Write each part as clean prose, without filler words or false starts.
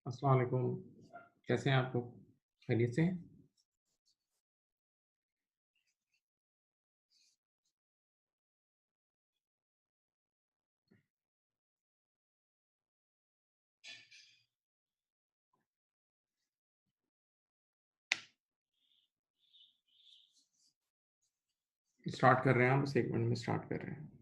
अस्सलाम वालेकुम, कैसे हैं आप लोग? खैरियत से हैं? स्टार्ट कर रहे हैं, बस 1 मिनट में स्टार्ट कर रहे हैं।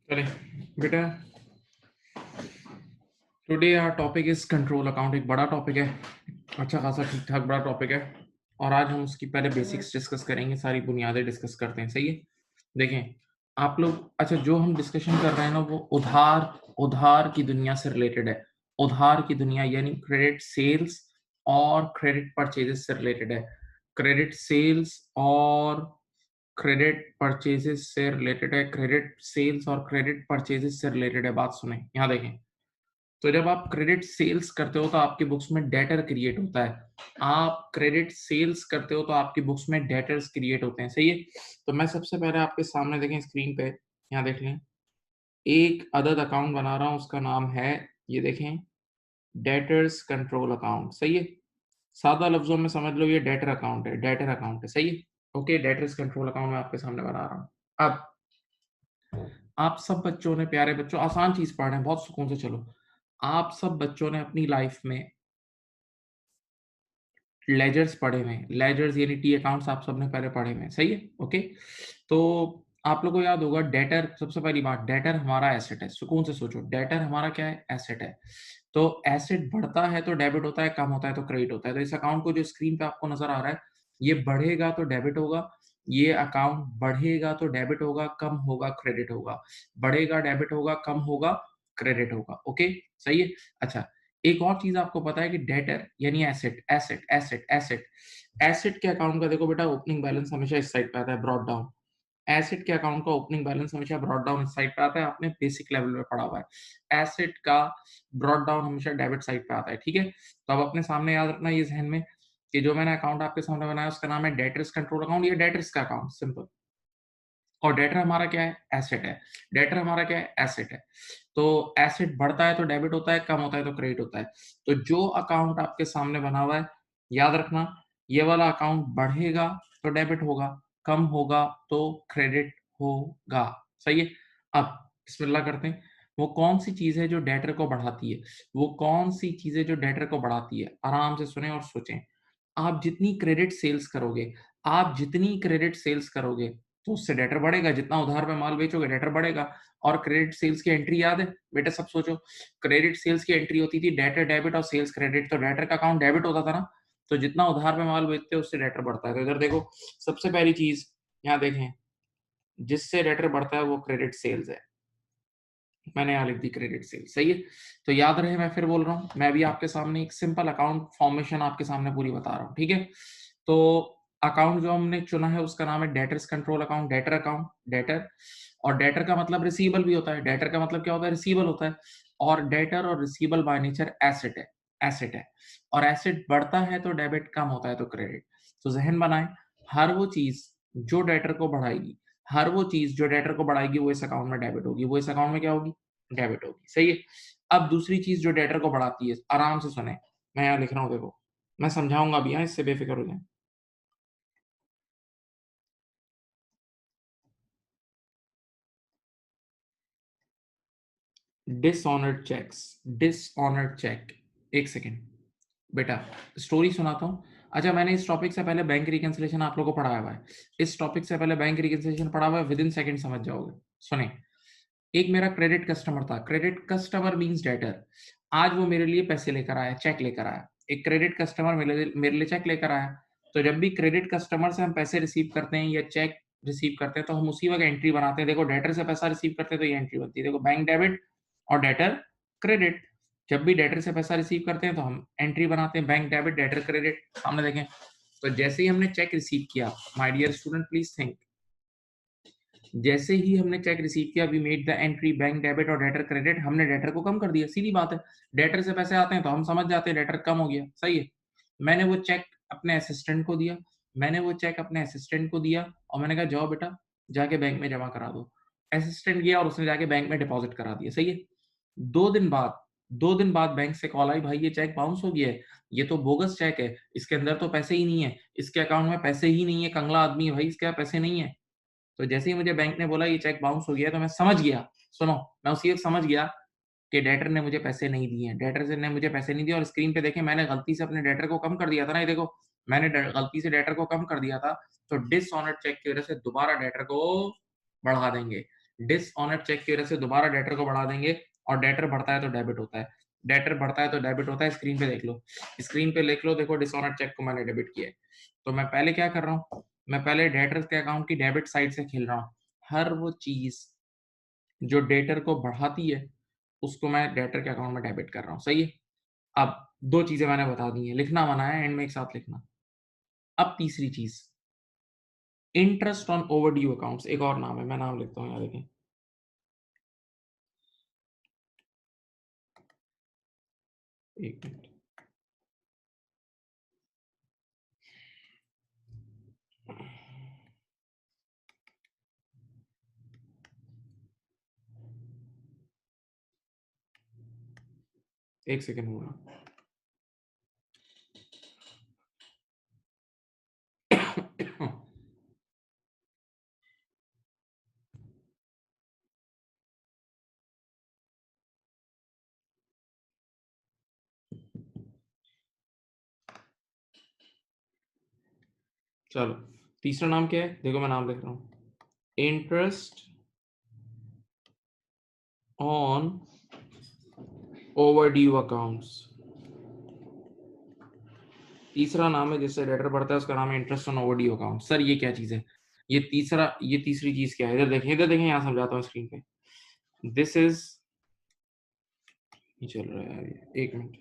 चलिए बेटा, today our topic is control account. एक बड़ा टॉपिक है, अच्छा खासा ठीक ठाक बड़ा टॉपिक है, और आज हम उसकी पहले बेसिक्स डिस्कस करेंगे, सारी बुनियादें डिस्कस करते हैं। सही है? देखें आप लोग, अच्छा जो हम डिस्कशन कर रहे हैं ना वो उधार की दुनिया से रिलेटेड है। उधार की दुनिया यानी क्रेडिट सेल्स और क्रेडिट परचेजेस से रिलेटेड है। क्रेडिट सेल्स और क्रेडिट परचेजेस से रिलेटेड है। क्रेडिट सेल्स और क्रेडिट परचेजेस से रिलेटेड है। बात सुने, यहाँ देखें। तो जब आप क्रेडिट सेल्स करते हो तो आपकी बुक्स में डेटर क्रिएट होता है। आप क्रेडिट सेल्स करते हो तो आपकी बुक्स में डेटर्स क्रिएट होते हैं, सही है? तो मैं सबसे पहले आपके सामने देखें स्क्रीन पे, यहाँ देख लें, एक अदद अकाउंट बना रहा हूँ, उसका नाम है, ये देखें, डेटर्स कंट्रोल अकाउंट, सही है? सादा लफ्ज़ों में समझ लो ये डेटर अकाउंट है, डेटर अकाउंट है, सही है? ओके, डेटर्स कंट्रोल अकाउंट मैं आपके सामने बना रहा हूँ। अब आप सब बच्चों ने, प्यारे बच्चों, आसान चीज़ पढ़ रहे हैं, बहुत सुकून से चलो। आप सब बच्चों ने अपनी लाइफ़ में लेजर्स पढ़े हुए हैं। लेजर्स यानी टी अकाउंट्स आप सबने पहले पढ़े हुए हैं, सही है? ओके। तो आप लोगों को याद होगा डेटर, सबसे पहली बात, डेटर हमारा एसेट है। सुकून से सोचो, डेटर हमारा क्या है? एसेट है। तो एसेट बढ़ता है तो डेबिट होता है, कम होता है तो क्रेडिट होता है। तो इस अकाउंट को जो स्क्रीन पे आपको नज़र आ रहा है, ये बढ़ेगा तो डेबिट होगा, ये अकाउंट बढ़ेगा तो डेबिट होगा, कम होगा क्रेडिट होगा। बढ़ेगा, डेबिट होगा, कम होगा, क्रेडिट होगा। ओके, सही है? अच्छा, एक और चीज़ आपको पता है कि डेटर यानी asset, asset, asset, asset. Asset के अकाउंट का देखो बेटा, ओपनिंग बैलेंस हमेशा इस साइड पे आता है, ब्रॉट डाउन। एसेट के अकाउंट का ओपनिंग बैलेंस हमेशा ब्रॉट डाउन इस साइड पे आता है, आपने बेसिक लेवल पे पढ़ा हुआ है। एसेट का ब्रॉट डाउन हमेशा डेबिट साइड पे आता है, ठीक है? तो अब अपने सामने याद रखना ये ज़हन में कि जो मैंने अकाउंट आपके सामने बनाया उसका नाम है डेटर्स कंट्रोल अकाउंट, ये डेटर्स का अकाउंट, सिंपल। और डेटर हमारा क्या है? एसेट है। डेटर हमारा क्या है? एसेट है। तो एसेट बढ़ता है तो डेबिट होता है, कम होता है तो क्रेडिट होता है। तो जो अकाउंट आपके सामने बना हुआ है, याद रखना, ये वाला अकाउंट बढ़ेगा तो डेबिट होगा, कम होगा तो क्रेडिट होगा। सही है? अब बिस्मिल्लाह करते हैं। वो कौन-सी चीज़ है जो डेटर को बढ़ाती है? वो कौन-सी चीज़ है जो डेटर को बढ़ाती है? आराम से सुनें और सोचें। आप जितनी क्रेडिट सेल्स करोगे, आप जितनी क्रेडिट सेल्स करोगे, तो उससे डेटर बढ़ेगा, जितना उधार में माल बेचोगे डेटर बढ़ेगा। और क्रेडिट सेल्स की एंट्री याद है? बेटा सब सोचो, क्रेडिट सेल्स की एंट्री होती थी डेटर डेबिट और सेल्स क्रेडिट, तो डेटर का अकाउंट डेबिट होता था ना, तो जितना उधार में माल बेचते हो उससे डेटर बढ़ता है। तो इधर देखो, सबसे पहली चीज़ यहाँ देखें, जिससे डेटर बढ़ता है वो क्रेडिट सेल्स है। मैंने यहाँ लिख दी क्रेडिट सेल्स, सही है? तो याद रहे, मैं फिर बोल रहा हूँ, मैं भी आपके सामने एक सिंपल अकाउंट फॉर्मेशन आपके सामने पूरी बता रहा हूँ, ठीक है? तो अकाउंट जो हमने चुना है उसका नाम है debtors control account, debtor account, debtor. और डेटर का मतलब रिसीवेबल भी होता है। डेटर का मतलब क्या होता है? रिसीवेबल होता है। और डेटर और रिसीवेबल बाय नेचर एसेट है, एसेट है। और एसेट बढ़ता है तो डेबिट, कम होता है तो क्रेडिट। तो ज़हन बनाएँ, हर वो चीज़ जो डेटर को बढ़ाएगी, हर वो चीज़ जो डेटर को बढ़ाएगी वो इस अकाउंट में डेबिट होगी, वो इस अकाउंट में क्या होगी? डेबिट होगी, सही है? अब दूसरी चीज़ जो डेटर को बढ़ाती है, आराम से सुनें, मैं यहाँ लिख रहा हूँ देखो, मैं समझाऊँगा भी, हाँ, इससे बेफ़िक्र हो जाएँ। Dishonoured cheques, dishonoured cheque. 1 second, बेटा स्टोरी सुनाता हूँ। अच्छा, मैंने इस टॉपिक से पहले बैंक रिकंसिलिएशन आप लोगों को पढ़ाया हुआ है। इस टॉपिक से पहले बैंक रिकंसिलिएशन पढ़ा हुआ है, विदिन सेकंड समझ जाओगे। सुनें, एक मेरा क्रेडिट कस्टमर था। Credit customer means debtor. आज वो मेरे लिए पैसे लेकर आया, चेक लेकर आया। एक क्रेडिट कस्टमर मेरे लिए चेक लेकर आया। तो जब भी क्रेडिट कस्टमर से हम पैसे रिसीव करते हैं या चेक रिसीव करते हैं, तो हम उसी वक़्त एंट्री बनाते हैं। देखो, डेटर से पैसा रिसीव करते हैं तो ये एंट्री बनती है। देखो, बैंक डेबिट और डेटर क्रेडिट। जब भी डेटर से पैसा रिसीव करते हैं तो हम एंट्री बनाते हैं, बैंक डेबिट, डेटर क्रेडिट। सामने देखें। तो जैसे ही हमने चेक रिसीव किया, my dear student please think, जैसे ही हमने चेक रिसीव किया, we made the entry bank debit और डेटर क्रेडिट, हमने डेटर को कम कर दिया, सीधी बात है। डेटर से पैसे आते हैं तो हम समझ जाते हैं डेटर कम हो गया, सही है। मैंने वो चेक अपने असिस्टेंट को दिया, मैंने वो चेक अपने असिस्टेंट को दिया और मैंने कहा जाओ बेटा, जाके बैंक में जमा करा दो। असिस्टेंट गया और उसने जाके बैंक में डिपॉज़िट करा दिया, सही है। 2 दिन बाद 2 दिन बाद बैंक से कॉल आई, भाई ये चेक बाउंस हो गया है, ये तो बोगस चेक है, इसके अंदर तो पैसे ही नहीं है, इसके अकाउंट में पैसे ही नहीं है, कंगला आदमी है भाई, इसके पास पैसे नहीं है। तो जैसे ही मुझे बैंक ने बोला ये चेक बाउंस हो गया, तो मैं समझ गया, सुनो, मैं उसी वक़्त समझ गया कि डेटर ने मुझे पैसे नहीं दिए हैं। डेटर से ने मुझे पैसे नहीं दिए और स्क्रीन पे देखें, मैंने गलती से अपने डेटर को कम कर दिया था ना, ये देखो, मैंने ड गलती से डेटर को कम कर दिया था, तो डिसऑनर्ड चेक की वज़ह से दोबारा डेटर को बढ़ा देंगे। डिसऑनर्ड चेक की वज़ह से दोबारा डेटर को बढ़ा देंगे और डेटर बढ़ता है तो डेबिट होता है। डेटर बढ़ता है तो डेबिट होता है, स्क्रीन पे देख लो। स्क्रीन पे लिख लो, देखो डिसऑनर्ड चेक को मैंने डेबिट किया है। तो मैं पहले क्या कर रहा हूँ, मैं पहले डेटर्स के अकाउंट की डेबिट साइड से खेल रहा हूँ। हर वो चीज़ जो डेटर को बढ़ाती है, उसको मैं डेटर के अकाउंट में डेबिट कर रहा हूँ, सही है? अब 2 चीज़ें मैंने बता दी हैं, लिखना मना है, एंड में एक साथ लिखना। अब तीसरी चीज़, इंटरेस्ट ऑन ओवरड्यू अकाउंट्स, एक और नाम है, मैं नाम लिखता हूँ यहाँ देखें। एक मिनट, एक सेकेंड हुआ। चलो, तीसरा नाम क्या है? देखो मैं नाम लिख रहा हूँ, इंटरेस्ट ऑन ओवरड्यू अकाउंट्स। तीसरा नाम है जिससे डेटर बढ़ता है, उसका नाम है interest on overdue account. Sir ये क्या चीज है? ये तीसरी चीज क्या है? इधर देखें, यहाँ समझाता हूँ स्क्रीन पे। दिस इज, ये चल रहा है यार, एक मिनट,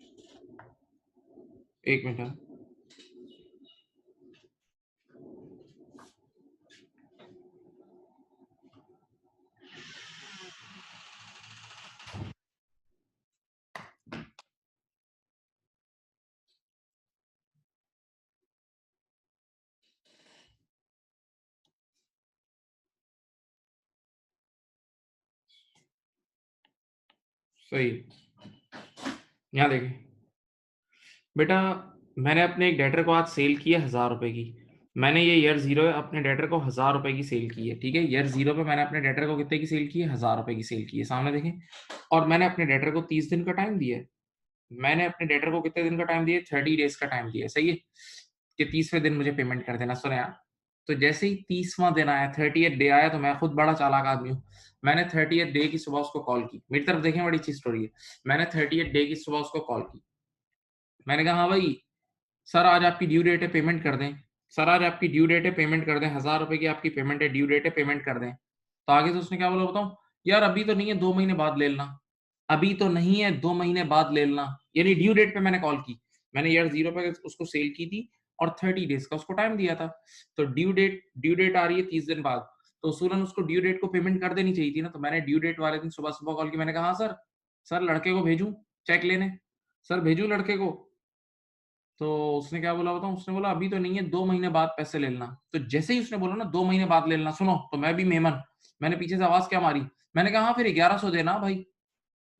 एक मिनट। हाँ, सही। यहाँ देखें बेटा, मैंने अपने एक डेटर को आज सेल की है 1000 रुपए की। मैंने ये ईयर 0 है, अपने डेटर को 1000 रुपए की सेल की है। ठीक है, ईयर 0 पे मैंने अपने डेटर को कितने की सेल की है? 1000 रुपए की सेल की है, सामने देखें। और मैंने अपने डेटर को 30 दिन का टाइम दिया है। मैंने अपने डेटर को कितने दिन का टाइम दिया? 30 डेज का टाइम दिया है, सही है, कि 30वें दिन मुझे पेमेंट कर देना। सुने यार, तो जैसे ही 30वां दिन आया, 30th डे आया, तो मैं खुद बड़ा चालाक आदमी हूँ। मैंने 30th डे की सुबह उसको कॉल की। मेरी तरफ देखें, बड़ी अच्छी स्टोरी है। मैंने 30th डे की सुबह उसको कॉल की। मैंने कहा, हाँ भाई, सर आज आपकी ड्यू डेट है, पेमेंट कर दें। सर आज आपकी ड्यू डेट है, पेमेंट कर दें। 1000 रुपए की आपकी पेमेंट है, ड्यू डेट है, पेमेंट कर दें। तो आगे से उसने क्या बोला बताऊं? यार अभी तो नहीं है, 2 महीने बाद ले लेना। अभी तो नहीं है, 2 महीने बाद ले लेना। यानी ड्यू डेट पे मैंने कॉल की। मैंने ईयर 0 पे उसको सेल की थी और 30 डेज का उसको टाइम दिया था। तो ड्यू डेट आ रही है 30 दिन बाद। तो उसूलन उसको ड्यू डेट को पेमेंट कर देनी चाहिए थी ना। तो मैंने ड्यू डेट वाले दिन सुबह सुबह कॉल की। मैंने कहा, हाँ सर, सर लड़के को भेजूं चेक लेने? सर भेजूं लड़के को? तो उसने क्या बोला बताऊं? उसने बोला अभी तो नहीं है, 2 महीने बाद पैसे ले लेना। तो जैसे ही उसने बोला ना 2 महीने बाद ले लेना, सुनो तो मैं भी मेमन, मैंने पीछे से आवाज क्या मारी? मैंने कहा, हाँ फिर 1100 देना भाई।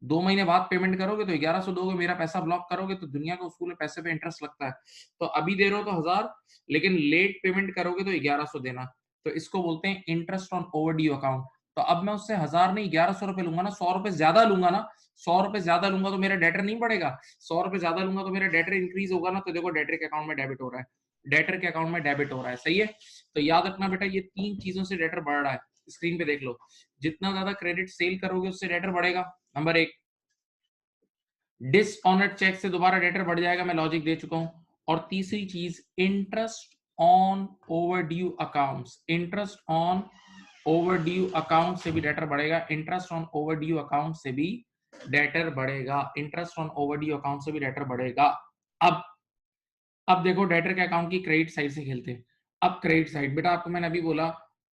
2 महीने बाद पेमेंट करोगे तो 1100 दोगे, मेरा पैसा ब्लॉक करोगे तो दुनिया के उसूल में पैसे पे इंटरेस्ट लगता है। तो अभी दे रहे हो तो 1000, लेकिन लेट पेमेंट करोगे तो 1100 देना। तो इसको बोलते हैं इंटरेस्ट ऑन ओवरड्यू अकाउंट। तो अब मैं उससे 1000 नहीं 1100 रुपए लूंगा ना, 100 रुपए ज्यादा लूंगा ना। 100 रुपए ज्यादा लूंगा तो मेरा डेटर नहीं बढ़ेगा। 100 रुपए ज्यादा लूंगा तो मेरा डेटर इंक्रीज होगा ना। तो देखो डेटर के अकाउंट में डेबिट हो रहा है, डेटर के अकाउंट में डेबिट हो रहा है, सही है। तो याद रखना बेटा, ये 3 चीजों से डेटर बढ़ रहा है। स्क्रीन पे देख लो, जितना ज्यादा क्रेडिट सेल करोगे उससे डेटर बढ़ेगा, नंबर 1। डिसऑनर्ड चेक से दोबारा डेटर बढ़ जाएगा, मैं लॉजिक दे चुका हूं। और तीसरी चीज, interest on overdue accounts. Interest on overdue account से भी डेटर बढ़ेगा। इंटरेस्ट ऑन ओवरड्यू अकाउंट से भी डेटर बढ़ेगा। इंटरेस्ट ऑन ओवरड्यू अकाउंट से भी डेटर बढ़ेगा। अब अब देखो डेटर के अकाउंट की क्रेडिट साइड से खेलते हैं। अब क्रेडिट साइड, बेटा आपको मैंने अभी बोला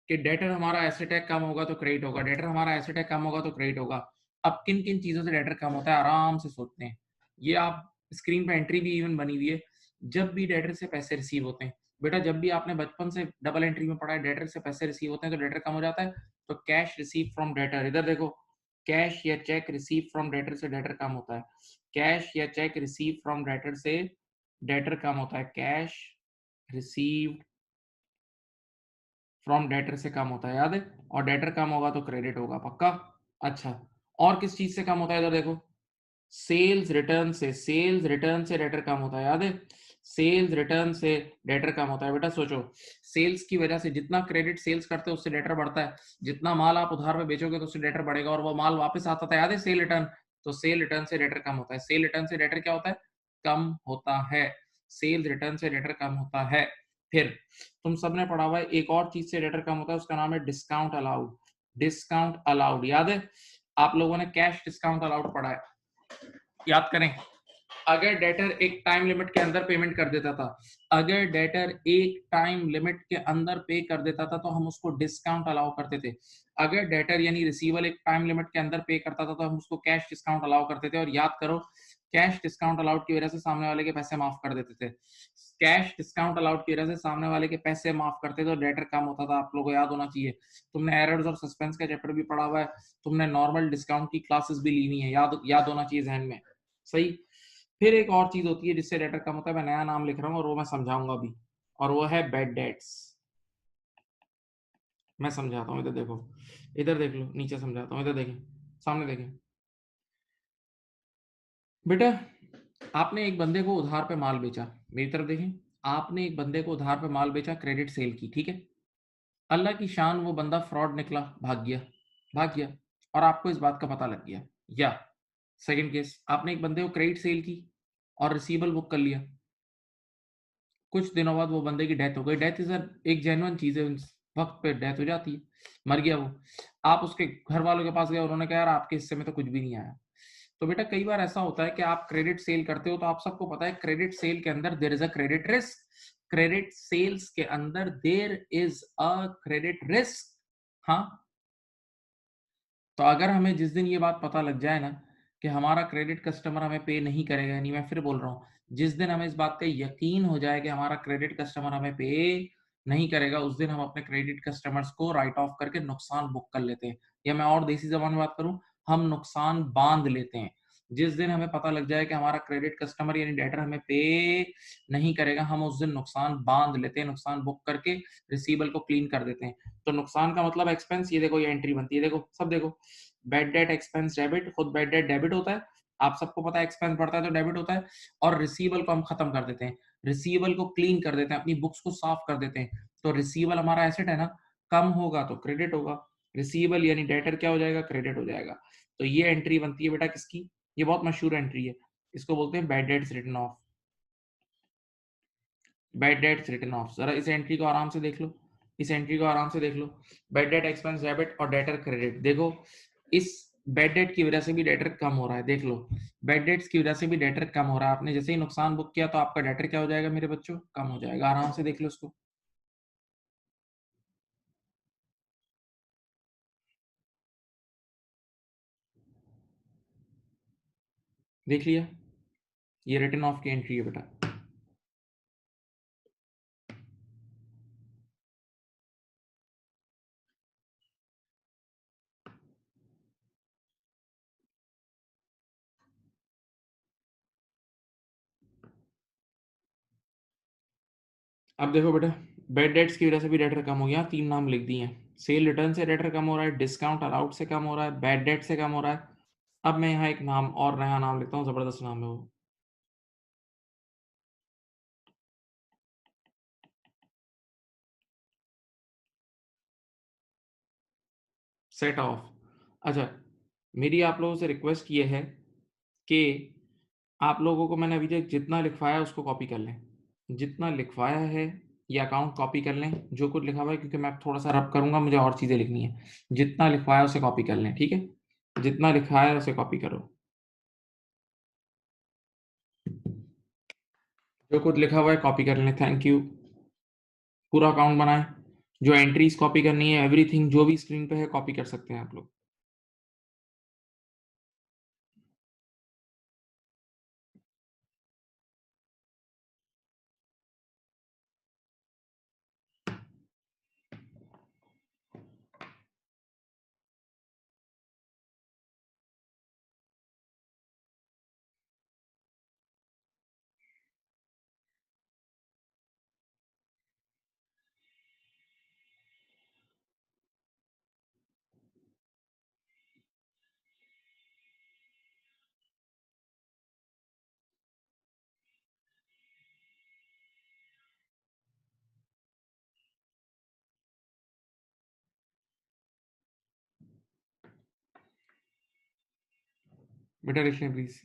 कि डेटर हमारा एसेट है, कम होगा तो क्रेडिट होगा। डेटर हमारा एसेट है, कम होगा तो क्रेडिट होगा। अब किन किन चीजों से डेटर कम होता है, आराम से सोचते हैं। ये आप स्क्रीन पे एंट्री भी इवन बनी हुई है। जब भी डेटर से पैसे रिसीव होते हैं, बेटा जब भी आपने बचपन से डबल एंट्री में पढ़ा है, डेटर से पैसे रिसीव होते हैं तो डेटर कम हो जाता है। तो कैश रिसीव फ्रॉम डेटर, इधर देखो, कैश या चेक रिसीव फ्रॉम डेटर से डेटर कम होता है। कैश या चेक रिसीव फ्रॉम डेटर से डेटर कम होता है। कैश रिसीव्ड फ्रॉम डेटर से कम होता है, याद है। और डेटर कम होगा तो क्रेडिट होगा, पक्का। अच्छा, और किस चीज से कम होता है? इधर देखो, सेल्स रिटर्न से। सेल्स रिटर्न से डेटर कम होता है, याद है। सेल्स रिटर्न से डेटर कम होता है। बेटा सोचो, सेल्स की वजह से जितना क्रेडिट सेल्स करते हो उससे डेटर बढ़ता है। जितना माल आप उधार में बेचोगे तो उससे डेटर बढ़ेगा और वो माल वापस आता था, याद है, सेल रिटर्न। तो सेल रिटर्न से डेटर कम होता है। सेल रिटर्न से डेटर क्या होता है? कम होता है। सेल रिटर्न से डेटर कम होता है। फिर तुम सबने पढ़ा हुआ है, एक और चीज से डेटर कम होता है, उसका नाम है डिस्काउंट अलाउड। डिस्काउंट अलाउड, याद है? आप लोगों ने कैश डिस्काउंट अलाउड पढ़ा है, याद करें। अगर डेटर एक टाइम लिमिट के अंदर पेमेंट कर देता था, अगर डेटर एक टाइम लिमिट के अंदर पे कर देता था तो हम उसको डिस्काउंट अलाउ करते थे। अगर डेटर यानी रिसीवर एक टाइम लिमिट के अंदर पे करता था तो हम उसको कैश डिस्काउंट अलाउ करते थे। और याद करो, कैश डिस्काउंट अलाउड की वजह से सामने वाले के पैसे माफ कर देते थे। कैश डिस्काउंट अलाउड की वजह से सामने वाले के पैसे माफ करते थे तो डेटर कम होता था। आप लोगों को याद होना चाहिए। तुमने एरर्स और सस्पेंस का चैप्टर भी पढ़ा हुआ है, तुमने नॉर्मल डिस्काउंट की क्लासेस भी ली हुई है, याद याद होना चाहिए जहन में। सही। फिर एक और चीज होती है जिससे डेटर कम होता है, मैं नया नाम लिख रहा हूँ और वो मैं समझाऊंगा अभी, और वो है बैड डेट्स। मैं समझाता हूँ, इधर देखो, इधर देख लो, नीचे समझाता हूँ, इधर देखें, सामने देखें बेटा। आपने एक बंदे को उधार पे माल बेचा, मेरी तरफ देखें। आपने एक बंदे को उधार पे माल बेचा, क्रेडिट सेल की, ठीक है। अल्लाह की शान वो बंदा फ्रॉड निकला, भाग गया, भाग गया, और आपको इस बात का पता लग गया। या सेकंड केस, आपने एक बंदे को क्रेडिट सेल की और रिसीवेबल बुक कर लिया। कुछ दिनों बाद वो बंदे की डेथ हो गई। डेथ इज एक जेन्युइन चीज है, वक्त पे डेथ हो जाती है, मर गया वो। आप उसके घर वालों के पास गए, उन्होंने कहा यार आपके हिस्से में तो कुछ भी नहीं आया। तो बेटा कई बार ऐसा होता है कि आप क्रेडिट सेल करते हो, तो आप सबको पता है क्रेडिट सेल के अंदर there is a credit risk. Credit sales के अंदर there is a credit risk. हाँ, तो अगर हमें जिस दिन ये बात पता लग जाए ना कि हमारा क्रेडिट कस्टमर हमें पे नहीं करेगा, यानी मैं फिर बोल रहा हूँ, जिस दिन हमें इस बात का यकीन हो जाए कि हमारा क्रेडिट कस्टमर हमें पे नहीं करेगा, उस दिन हम अपने क्रेडिट कस्टमर्स को राइट ऑफ करके नुकसान बुक कर लेते हैं। या मैं और देसी जबान में बात करूं, हम नुकसान बांध लेते हैं। जिस दिन हमें पता लग जाए कि हमारा क्रेडिट कस्टमर यानी डेटर हमें पे नहीं करेगा, हम उस दिन नुकसान बांध लेते हैं, नुकसान बुक करके रिसीवेबल को क्लीन कर देते हैं। तो नुकसान का मतलब एक्सपेंस, ये देखो ये एंट्री बनती है, देखो सब देखो, बैड डेट एक्सपेंस डेबिट, खुद बैड डेट डेबिट होता है, आप सबको पता है एक्सपेंस बढ़ता है तो डेबिट होता है, और रिसीवेबल को हम खत्म कर देते हैं, रिसीवेबल को क्लीन कर देते हैं, अपनी बुक्स को साफ कर देते हैं। तो रिसीवेबल हमारा एसेट है ना, कम होगा तो क्रेडिट होगा, रिसीवेबल यानी डेटर क्या हो जाएगा, क्रेडिट हो जाएगा। तो ये एंट्री बनती है बेटा किसकी, ये बहुत मशहूर एंट्री है, इसको बोलते हैं bad debts written off. Bad debts written off, जरा इस एंट्री को आराम से देख लो, इस एंट्री को आराम से देख लो। बैड डेट एक्सपेंस डेबिट और डेटर क्रेडिट, देखो इस बैड डेट की वजह से भी डेटर कम हो रहा है, देख लो, बैड डेट्स की वजह से भी डेटर कम हो रहा है। आपने जैसे ही नुकसान बुक किया तो आपका डेटर क्या हो जाएगा मेरे बच्चों, कम हो जाएगा। आराम से देख लो इसको, देख लिया, ये रिटन ऑफ की एंट्री है बेटा। अब देखो बेटा, बैड डेट्स की वजह से भी डेटर कम हो गया, तीन नाम लिख दिए हैं। सेल रिटर्न से डेटर कम हो रहा है, डिस्काउंट अलाउड से कम हो रहा है, बैड डेट से कम हो रहा है। अब मैं यहाँ एक नाम और नया नाम लिखता हूँ, जबरदस्त नाम है वो, सेट ऑफ। अच्छा, मेरी आप लोगों से रिक्वेस्ट ये है कि आप लोगों को मैंने अभी तक जितना लिखवाया है उसको कॉपी कर लें, जितना लिखवाया है ये अकाउंट कॉपी कर लें, जो कुछ लिखा हुआ है, क्योंकि मैं थोड़ा सा रब करूंगा, मुझे और चीज़ें लिखनी है। जितना लिखवाया है उसे कॉपी कर लें, ठीक है, जितना लिखा है उसे कॉपी करो, जो कुछ लिखा हुआ है कॉपी कर लें, थैंक यू। पूरा अकाउंट बनाएं, जो एंट्रीज कॉपी करनी है, एवरीथिंग जो भी स्क्रीन पे है कॉपी कर सकते हैं आप लोग। बेटा लिख लें प्लीज।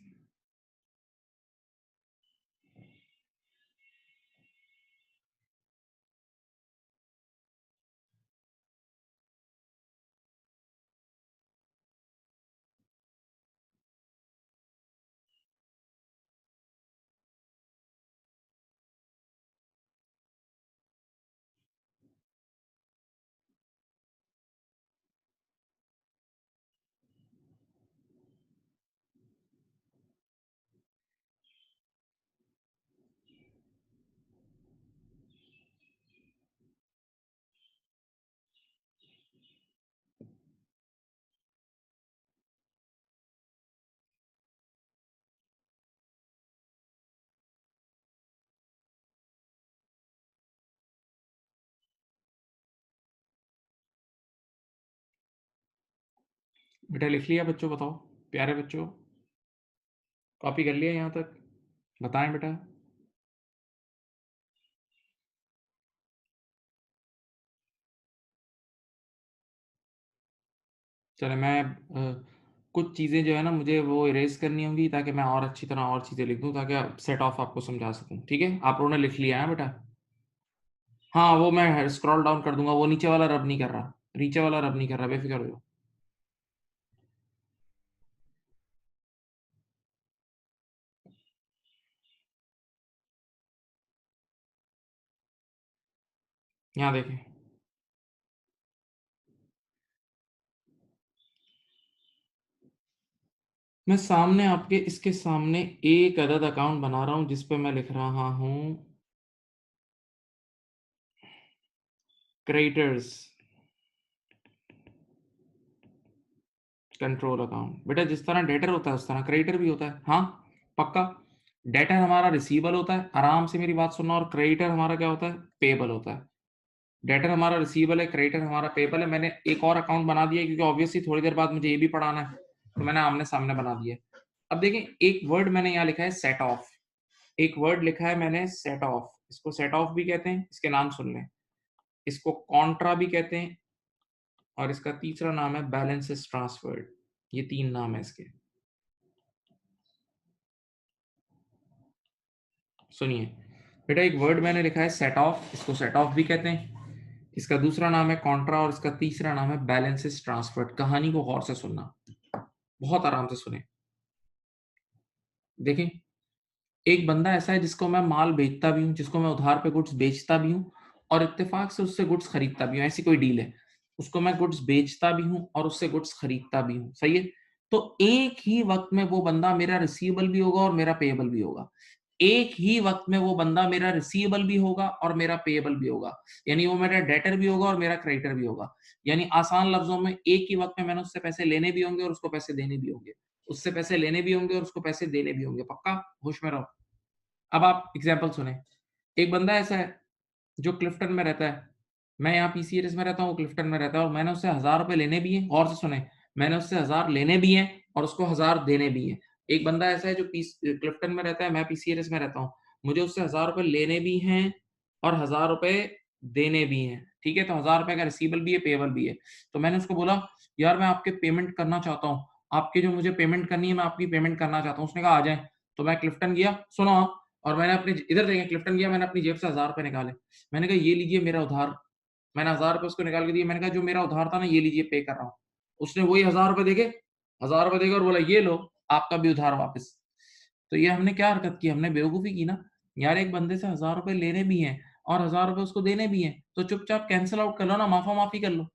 बेटा लिख लिया बच्चों? बताओ प्यारे बच्चों, कॉपी कर लिया यहाँ तक? बताएं बेटा। चलो मैं कुछ चीज़ें जो है ना मुझे वो इरेज करनी होंगी ताकि मैं और अच्छी तरह और चीज़ें लिख दूँ ताकि सेट ऑफ आपको समझा सकूँ। ठीक है, आप लोगों ने लिख लिया है बेटा? हाँ, वो मैं स्क्रॉल डाउन कर दूंगा, वो नीचे वाला रब नहीं कर रहा, नीचे वाला रब नहीं कर रहा, बेफिक्र हो जाओ। यहाँ देखें, मैं सामने आपके इसके सामने एक अदद अकाउंट बना रहा हूं जिस पे मैं लिख रहा हूं क्रेडिटर्स कंट्रोल अकाउंट। बेटा जिस तरह डेटर होता है उस तरह क्रेडिटर भी होता है। हाँ पक्का। डेटर हमारा रिसीवेबल होता है, आराम से मेरी बात सुनना, और क्रेडिटर हमारा क्या होता है? पेबल होता है। डेटर हमारा रिसीवेबल है, क्रेडिटर हमारा पेबल है। मैंने एक और अकाउंट बना दिया क्योंकि ऑब्वियसली थोड़ी देर बाद मुझे ये भी पढ़ाना है, तो मैंने आमने सामने बना दिया। अब देखें, एक वर्ड मैंने यहाँ लिखा है सेट ऑफ, एक वर्ड लिखा है मैंने सेट ऑफ, इसको सेट ऑफ भी कहते हैं, इसके नाम सुन लें, इसको कॉन्ट्रा भी कहते हैं, और इसका तीसरा नाम है बैलेंसेस ट्रांसफर्ड। ये तीन नाम है इसके। सुनिए बेटा, एक वर्ड मैंने लिखा है सेट ऑफ, इसको सेट ऑफ भी कहते हैं, इसका दूसरा नाम है कॉन्ट्रा, और इसका तीसरा नाम है बैलेंसेस ट्रांसफर्ड। कहानी को गौर से सुनना, बहुत आराम से सुने। देखें, एक बंदा ऐसा है जिसको मैं माल बेचता भी हूँ, जिसको मैं उधार पे गुड्स बेचता भी हूँ, और इत्तेफाक से उससे गुड्स खरीदता भी हूँ। ऐसी कोई डील है, उसको मैं गुड्स बेचता भी हूँ और उससे गुड्स खरीदता भी हूँ। सही है? तो एक ही वक्त में वो बंदा मेरा रिसीवेबल भी होगा और मेरा पेएबल भी होगा। एक ही वक्त में वो बंदा मेरा रिसीवेबल भी होगा और मेरा पेएबल भी होगा। यानी वो मेरा डेटर भी होगा और मेरा क्रेडिटर भी होगा। यानी आसान लफ्जों में, एक ही वक्त में मैंने उससे पैसे लेने भी होंगे और उसको पैसे देने भी होंगे, उससे पैसे लेने भी होंगे और उसको पैसे देने भी होंगे। पक्का? होश में रहो। अब आप एग्जाम्पल सुने। एक बंदा ऐसा है जो क्लिफ्टन में रहता है, मैं यहाँ पीसीआरएस में रहता हूँ, वो क्लिफ्टन में रहता है, और मैंने उससे 1000 रुपए लेने भी हैं। गौर से सुने, मैंने उससे 1000 लेने भी हैं और उसको 1000 देने भी हैं। एक बंदा ऐसा है जो क्लिफ्टन में रहता है, मैं पीसीआरएस में रहता हूँ, मुझे उससे 1000 रुपए लेने भी हैं और 1000 रुपए देने भी हैं। ठीक है? तो 1000 रुपए का रिसीवेबल भी है, पेएबल भी है। तो मैंने उसको बोला, यार मैं आपके पेमेंट करना चाहता हूँ, आपकी जो मुझे पेमेंट करनी है मैं आपकी पेमेंट करना चाहता हूँ। उसने कहा आ जाए। तो मैं क्लिफ्टन गया, सुनो आप, और मैंने अपने इधर देखें, क्लिफ्टन गया, मैंने अपनी जेब से 1000 रुपए निकाले। मैंने कहा ये लीजिए मेरा उधार। मैंने 1000 रुपए उसको निकाल के दिए। मैंने कहा जो मेरा उधार था ना, ये लीजिए, पे कर रहा हूँ। उसने वही 1000 रुपए देके, 1000 रुपए देके और बोला ये लो आपका भी उधार वापस। तो ये हमने क्या हरकत की? हमने बेवकूफी की ना। यार एक बंदे से 1000 रुपए लेने भी हैं और 1000 रुपए उसको देने भी हैं, तो चुपचाप कैंसिल आउट कर लो ना, माफा माफी कर लो।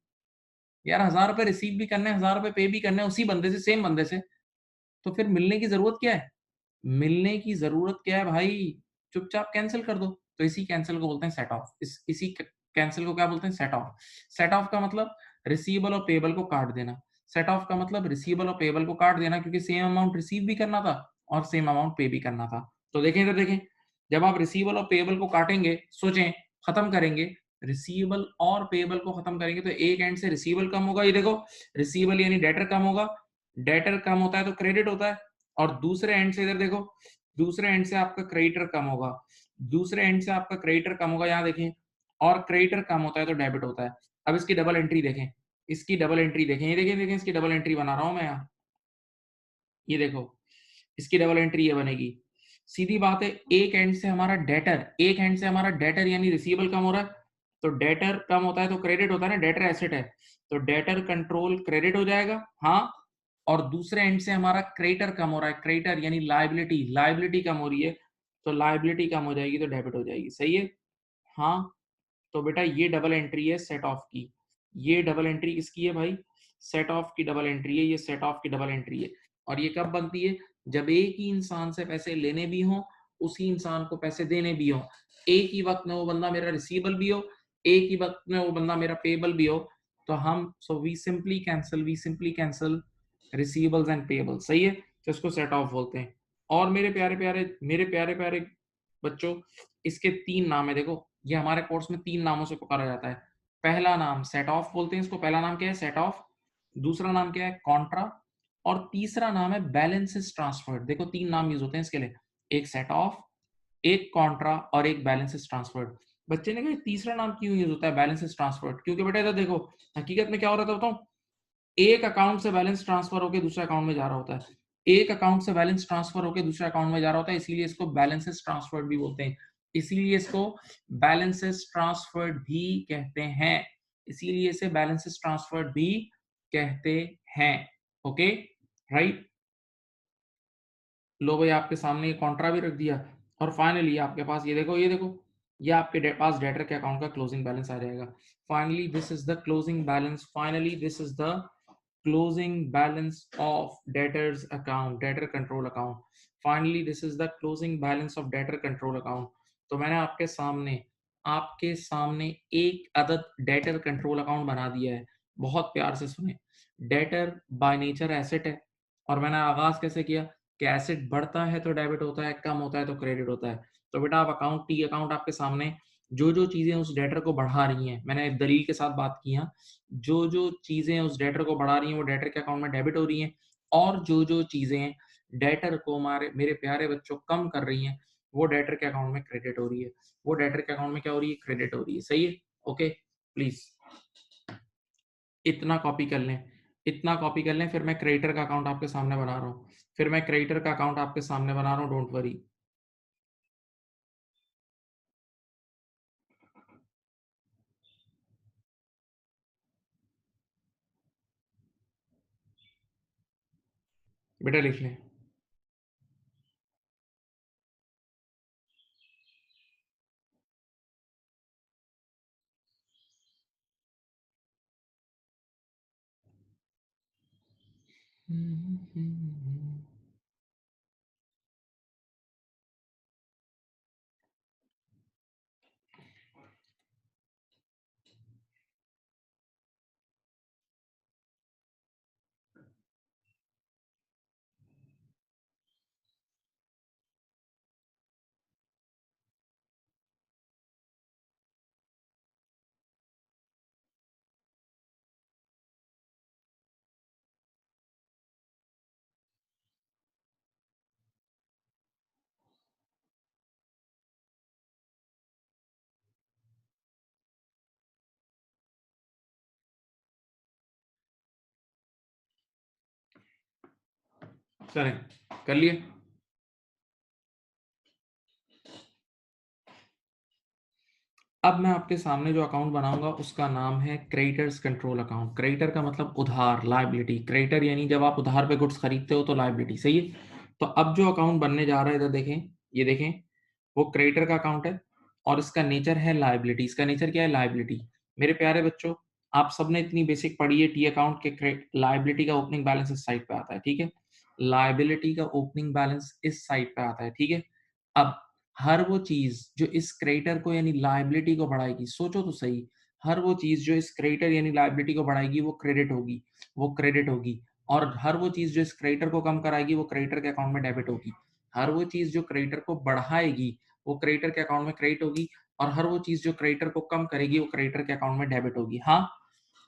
यार 1000 रुपए रिसीव भी करने, 1000 रुपए पे भी करने उसी बंदे से, सेम बंदे से, तो फिर मिलने की जरूरत क्या है? मिलने की ज़रूरत क्या है भाई? चुपचाप कैंसल कर दो। तो इसी कैंसल को बोलते हैं सेट ऑफ। इसी कैंसल को क्या बोलते हैं? Set off. सेट ऑफ का मतलब रिसीवेबल और पेएबल को काट देना। सेट ऑफ का मतलब रिसीवेबल और पेएबल को काट देना, क्योंकि सेम अमाउंट रिसीव भी करना था और सेम अमाउंट पे भी करना था। तो देखें, इधर देखें, जब आप रिसीवेबल और पेएबल को काटेंगे, सोचें, खत्म करेंगे, रिसीवेबल और पेएबल को खत्म करेंगे, तो एक एंड से रिसीवेबल कम होगा। ये देखो, रिसीवेबल यानी डेटर कम होगा, डेटर कम होता है तो क्रेडिट होता है, और दूसरे एंड से इधर देखो, दूसरे एंड से आपका क्रेडिटर कम होगा, दूसरे एंड से आपका क्रेडिटर कम होगा, यहाँ देखें, और क्रेडिटर कम होता है तो डेबिट होता है। अब इसकी डबल एंट्री देखें, इसकी डबल एंट्री देखें, ये देखें, देखें इसकी डबल एंट्री बना रहा हूं मैं यहाँ। ये देखो, इसकी डबल एंट्री ये बनेगी। सीधी बात है, एक एंड से हमारा डेटर, एक एंड से हमारा डेटर यानी रिसीवेबल कम हो रहा है, तो डेटर कम होता है तो क्रेडिट होता है ना, डेटर एसेट है, तो डेटर कंट्रोल क्रेडिट हो जाएगा। हाँ, और दूसरे एंड से हमारा क्रेडिटर कम हो रहा है, क्रेडिटर यानी लाइबिलिटी, लाइबिलिटी कम हो रही है, तो लाइबिलिटी कम हो जाएगी तो डेबिट हो जाएगी। सही है? हाँ। तो बेटा ये डबल एंट्री है सेट ऑफ की। ये डबल एंट्री किसकी है भाई? सेट ऑफ की डबल एंट्री है, ये सेट ऑफ की डबल एंट्री है। और ये कब बनती है? जब एक ही इंसान से पैसे लेने भी हो, उसी इंसान को पैसे देने भी हो, एक ही वक्त में वो बंदा मेरा रिसीवेबल भी हो, एक ही वक्त में वो बंदा मेरा पेएबल भी हो, तो हम we simply cancel receivables and payables. सही है? तो इसको सेट ऑफ बोलते हैं। और मेरे प्यारे प्यारे बच्चों, इसके तीन नाम है। देखो, ये हमारे कोर्स में तीन नामों से पुकारा जाता है। पहला नाम सेट ऑफ बोलते हैं इसको, पहला नाम क्या है? Set of. दूसरा नाम क्या है कॉन्ट्रा, और तीसरा नाम है बैलेंसेस ट्रांसफर्ड। देखो 3 नाम यूज होते हैं इसके लिए, एक सेट ऑफ, एक कॉन्ट्रा और एक बैलेंसेस ट्रांसफर्ड। बच्चे ने कहा तीसरा नाम क्यों यूज होता है बैलेंसेस ट्रांसफर्ड? क्योंकि बेटा इधर देखो हकीकत में क्या हो रहा था बताऊं, एक अकाउंट से बैलेंस ट्रांसफर होकर दूसरे अकाउंट में जा रहा होता है, एक अकाउंट से बैलेंस ट्रांसफर होकर दूसरे अकाउंट में जा रहा होता है, इसीलिए इसको बैलेंसेस ट्रांसफर्ड भी बोलते हैं, इसीलिए इसको बैलेंसेस ट्रांसफर्ड भी कहते हैं, इसीलिए इसे बैलेंसेस ट्रांसफर्ड भी कहते हैं। Okay right. लो भाई आपके सामने ये कॉन्ट्रा भी रख दिया, और फाइनली आपके पास ये देखो, ये आपके पास डेटर के अकाउंट का क्लोजिंग बैलेंस आ जाएगा। Finally this is the closing balance, finally this is the closing balance of debtors account, debtor control account. Finally this is the closing balance of debtor control account. तो मैंने आपके सामने एक अदद debtor control account बना दिया है। बहुत प्यार से सुने, डेटर बाय नेचर एसेट है, और मैंने आगाज कैसे किया कि एसेट बढ़ता है तो डेबिट होता है, कम होता है तो क्रेडिट होता है। तो बेटा आप अकाउंट टी अकाउंट आपके सामने जो जो चीजें उस डेटर को बढ़ा रही हैं, मैंने दलील के साथ बात की है, जो जो चीजें उस डेटर को बढ़ा रही हैं वो डेटर के अकाउंट में डेबिट हो रही हैं, और जो जो चीजें डेटर को हमारे मेरे प्यारे बच्चों कम कर रही हैं वो डेटर के अकाउंट में क्रेडिट हो रही है, वो डेटर के अकाउंट में क्या हो रही है, क्रेडिट हो रही है। सही है। ओके प्लीज इतना कॉपी कर लें, इतना कॉपी कर लें, फिर मैं क्रेडिटर का अकाउंट आपके सामने बना रहा हूँ, फिर मैं क्रेडिटर का अकाउंट आपके सामने बना रहा हूँ, डोंट वरी। बेटा लिख लें। चलें, कर लिए। अब मैं आपके सामने जो अकाउंट बनाऊंगा उसका नाम है क्रेडिटर्स कंट्रोल अकाउंट। क्रेडिटर का मतलब उधार, लायबिलिटी। क्रेडिटर यानी जब आप उधार पे गुड्स खरीदते हो तो लायबिलिटी। सही है। तो अब जो अकाउंट बनने जा रहा है इधर देखें, ये देखें, वो क्रेडिटर का अकाउंट है और इसका नेचर है लायबिलिटी। इसका नेचर क्या है, लायबिलिटी। मेरे प्यारे बच्चों, आप सबने इतनी बेसिक पढ़ी है टी अकाउंट के, लायबिलिटी का ओपनिंग बैलेंस इस साइड पे आता है, ठीक है। लायबिलिटी का ओपनिंग बैलेंस इस साइड पे आता है, ठीक है। अब हर वो चीज जो इस क्रेडिटर को यानी लायबिलिटी को बढ़ाएगी, सोचो तो सही, हर वो चीज जो इस क्रेडिटर यानी लायबिलिटी को बढ़ाएगी वो क्रेडिट होगी, वो क्रेडिट होगी। और हर वो चीज जो इस क्रेडिटर को कम कराएगी वो क्रेडिटर के अकाउंट में डेबिट होगी। हर वो चीज जो क्रेडिटर को बढ़ाएगी वो क्रेडिटर के अकाउंट में क्रेडिट होगी, और हर वो चीज जो क्रेडिटर को कम करेगी वो क्रेडिटर के अकाउंट में डेबिट होगी। हाँ,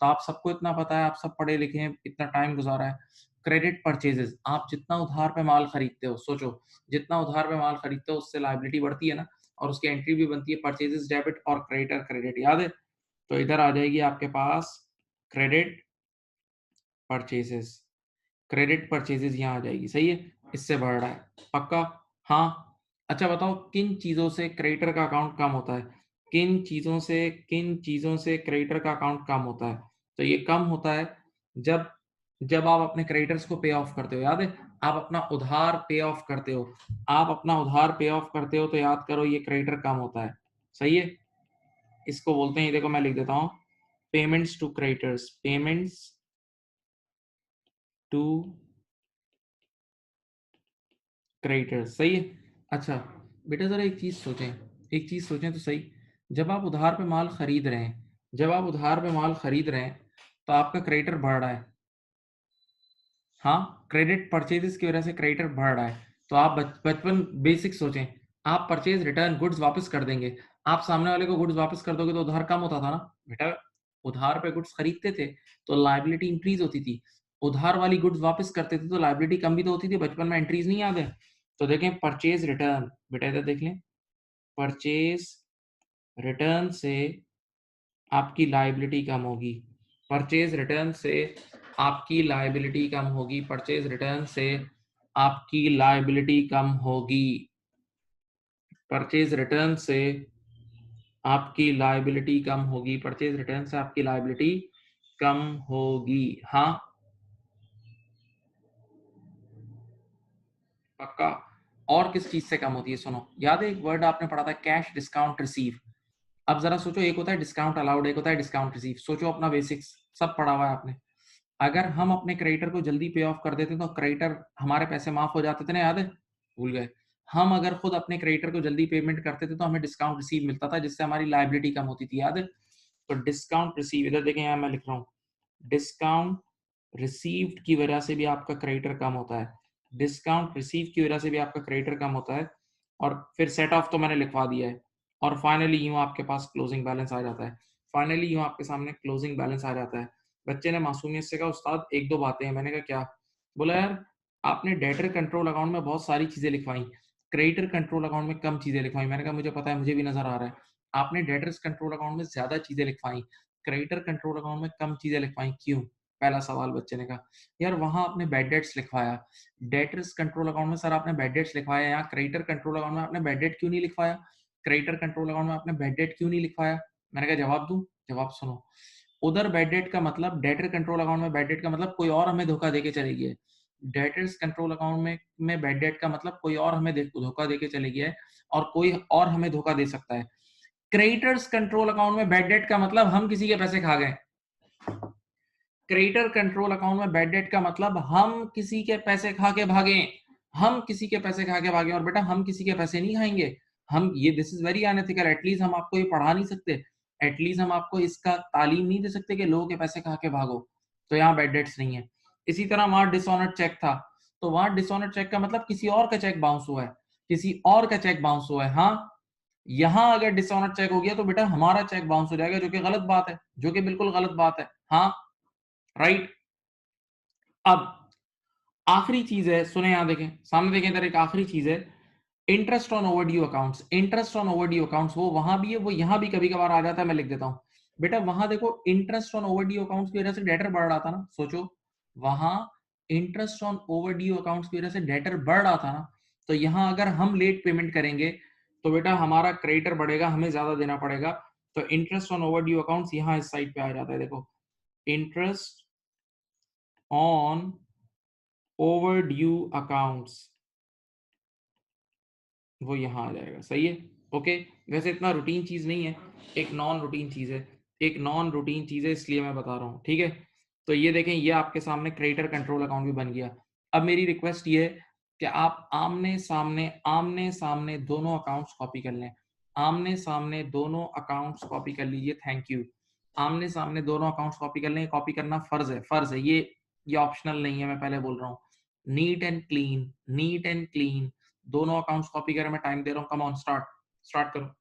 तो आप सबको इतना पता है, आप सब पढ़े लिखे हैं, इतना टाइम गुजारा है। क्रेडिट परचेजेस, आप जितना उधार पे माल खरीदते हो, सोचो, जितना उधार पे माल खरीदते हो उससे लायबिलिटी बढ़ती है ना, और उसकी एंट्री भी बनती है परचेजेस डेबिट और क्रेडिटर क्रेडिट, याद है। तो इधर आ जाएगी आपके पास क्रेडिट परचेजेस, क्रेडिट परचेजेस यहाँ आ जाएगी। सही है, इससे बढ़ रहा है पक्का। हाँ, अच्छा बताओ किन चीजों से क्रेडिटर का अकाउंट कम होता है, किन चीजों से क्रेडिटर का अकाउंट कम होता है? तो ये कम होता है जब जब आप अपने क्रेडिटर्स को पे ऑफ करते हो, याद है, आप अपना उधार पे ऑफ करते हो, आप अपना उधार पे ऑफ करते हो, तो याद करो ये क्रेडिटर कम होता है। सही है, इसको बोलते हैं, ये देखो मैं लिख देता हूँ, payments to creditors, payments to creditors. सही है। अच्छा बेटा जरा एक चीज सोचें तो सही, जब आप उधार पे माल खरीद रहे हैं, जब आप उधार पे माल खरीद रहे हैं तो आपका क्रेडिटर बढ़ रहा है। हाँ, क्रेडिट परचेजेस की वजह से क्रेडिटर बढ़ रहा है। तो आप बचपन बेसिक सोचें, आप परचेज रिटर्न गुड्स वापस कर देंगे, आप सामने वाले को गुड्स वापस कर दोगे तो उधार कम होता था ना बेटा। उधार पे गुड्स खरीदते थे तो लायबिलिटी इंक्रीज होती थी, उधार वाली गुड्स वापस करते थे तो लायबिलिटी कम भी तो होती थी। बचपन में एंट्रीज नहीं याद है? तो देखें परचेज रिटर्न, बेटा इधर देख लें, परचेज रिटर्न से आपकी लायबिलिटी कम होगी, परचेज रिटर्न से आपकी लायबिलिटी कम होगी, परचेज रिटर्न से आपकी लायबिलिटी कम होगी, परचेज रिटर्न से आपकी लायबिलिटी कम होगी, परचेज रिटर्न से आपकी लायबिलिटी कम होगी। हाँ पक्का। और किस चीज से कम होती है? सुनो, याद है एक वर्ड आपने पढ़ा था, कैश डिस्काउंट रिसीव। अब जरा सोचो, एक होता है डिस्काउंट अलाउड, एक होता है डिस्काउंट रिसीव। सोचो अपना बेसिक्स सब पढ़ा हुआ है आपने। अगर हम अपने क्रेडिटर को जल्दी पे ऑफ कर देते तो क्रेडिटर हमारे पैसे माफ हो जाते थे ना, याद है? भूल गए? हम अगर खुद अपने क्रेडिटर को जल्दी पेमेंट करते थे तो हमें डिस्काउंट रिसीव मिलता था, जिससे हमारी लायबिलिटी कम होती थी, याद है? तो डिस्काउंट रिसीव, इधर देखें यहाँ मैं लिख रहा हूँ, डिस्काउंट रिसीव्ड की वजह से भी आपका क्रेडिटर कम होता है, डिस्काउंट रिसीव की वजह से भी आपका क्रेडिटर कम होता है। और फिर सेट ऑफ तो मैंने लिखवा दिया है। और फाइनली यूं आपके पास क्लोजिंग बैलेंस आ जाता है, फाइनली यूं आपके सामने क्लोजिंग बैलेंस आ जाता है। बच्चे ने मासूमियत से कहा उस्ताद एक दो बातें हैं। मैंने कहा क्या? बोला यार आपने डेटर कंट्रोल अकाउंट में बहुत सारी चीजें लिखवाई, क्रेडिटर कंट्रोल अकाउंट में कम चीजें लिखवाई। मैंने कहा मुझे पता है, मुझे भी नजर आ रहा है, आपने डेटर्स कंट्रोल अकाउंट में ज्यादा चीजें लिखवाई, क्रेडिटर कंट्रोल अकाउंट में कम चीजें लिखवाई, क्यों? पहला सवाल बच्चे ने कहा यार वहां आपने बैड डेट्स लिखवाया, डेटर्स कंट्रोल अकाउंट में सर आपने बैड डेट्स लिखवाया, यहाँ क्रेडिटर कंट्रोल अकाउंट में आपने बैड डेट क्यों नहीं लिखवाया, क्रेडिटर कंट्रोल अकाउंट में आपने बैड डेट क्यों नहीं लिखवाया? मैंने कहा जवाब दूं? जवाब सुनो, उधर बैड डेट का मतलब, डेटर कंट्रोल अकाउंट में बैड डेट का मतलब कोई और हमें धोखा देके चली गई है, डेटर्स कंट्रोल अकाउंट में बैड डेट का मतलब कोई और हमें धोखा देके चली गई है और कोई और हमें धोखा दे सकता है। क्रेडिटर्स कंट्रोल अकाउंट में बैड डेट का मतलब हम किसी के पैसे खा गए, क्रेडिटर कंट्रोल अकाउंट में बैड डेट का मतलब हम किसी के पैसे खा के भागे, हम किसी के पैसे खा के भागे। और बेटा हम किसी के पैसे नहीं खाएंगे, हम ये this is very unethical, at least हम आपको ये पढ़ा नहीं सकते, एटलीस्ट हम आपको इसका तालीम नहीं दे सकते कि लोगों के पैसे खा के भागो। तो यहाँ बैड डेट्स नहीं है। इसी तरह वहां डिसऑनर्ड चेक था, तो वहां डिसऑनर्ड चेक का मतलब किसी और का चेक बाउंस हुआ है, किसी और का चेक बाउंस हुआ है। हाँ यहां अगर डिसऑनर्ड चेक हो गया तो बेटा हमारा चेक बाउंस हो जाएगा, जो कि गलत बात है, जो कि बिल्कुल गलत बात है। हाँ राइट। अब आखिरी चीज है, सुने यहां देखें सामने, देखें इधर एक आखिरी चीज है, interest on overdue accounts. Interest on overdue accounts वो वहां भी है, वो यहां भी कभी कभार आ जाता है, मैं लिख देता हूं। बेटा वहां देखो इंटरेस्ट ऑन ओवरड्यू अकाउंट्स की वजह से डेटर बढ़ रहा था ना, सोचो वहां इंटरेस्ट ऑन ओवरड्यू अकाउंट्स की वजह से डेटर बढ़ रहा था ना, तो यहां अगर हम लेट पेमेंट करेंगे तो बेटा हमारा क्रेडिटर बढ़ेगा, हमें ज्यादा देना पड़ेगा। तो इंटरेस्ट ऑन ओवरड्यू अकाउंट्स यहां इस साइड पे आ जाता है, देखो इंटरेस्ट ऑन ओवरड्यू अकाउंट्स, वो यहाँ आ जाएगा, सही है। ओके, वैसे इतना रूटीन चीज नहीं है, एक नॉन रूटीन चीज है, एक नॉन रूटीन चीज है, इसलिए मैं बता रहा हूँ, ठीक है। तो ये देखें, ये आपके सामने क्रेडिटर कंट्रोल अकाउंट भी बन गया। अब मेरी रिक्वेस्ट ये है कि आप आमने सामने दोनों अकाउंट्स कॉपी कर लें, आमने सामने दोनों अकाउंट्स कॉपी कर लीजिए, थैंक यू। आमने सामने दोनों अकाउंट्स कॉपी कर लें, कॉपी करना फर्ज है, फर्ज है, ये ऑप्शनल नहीं है, मैं पहले बोल रहा हूँ। Neat and clean, neat and clean, दोनों अकाउंट्स कॉपी करें, मैं टाइम दे रहा हूँ, कम ऑन स्टार्ट, स्टार्ट करो।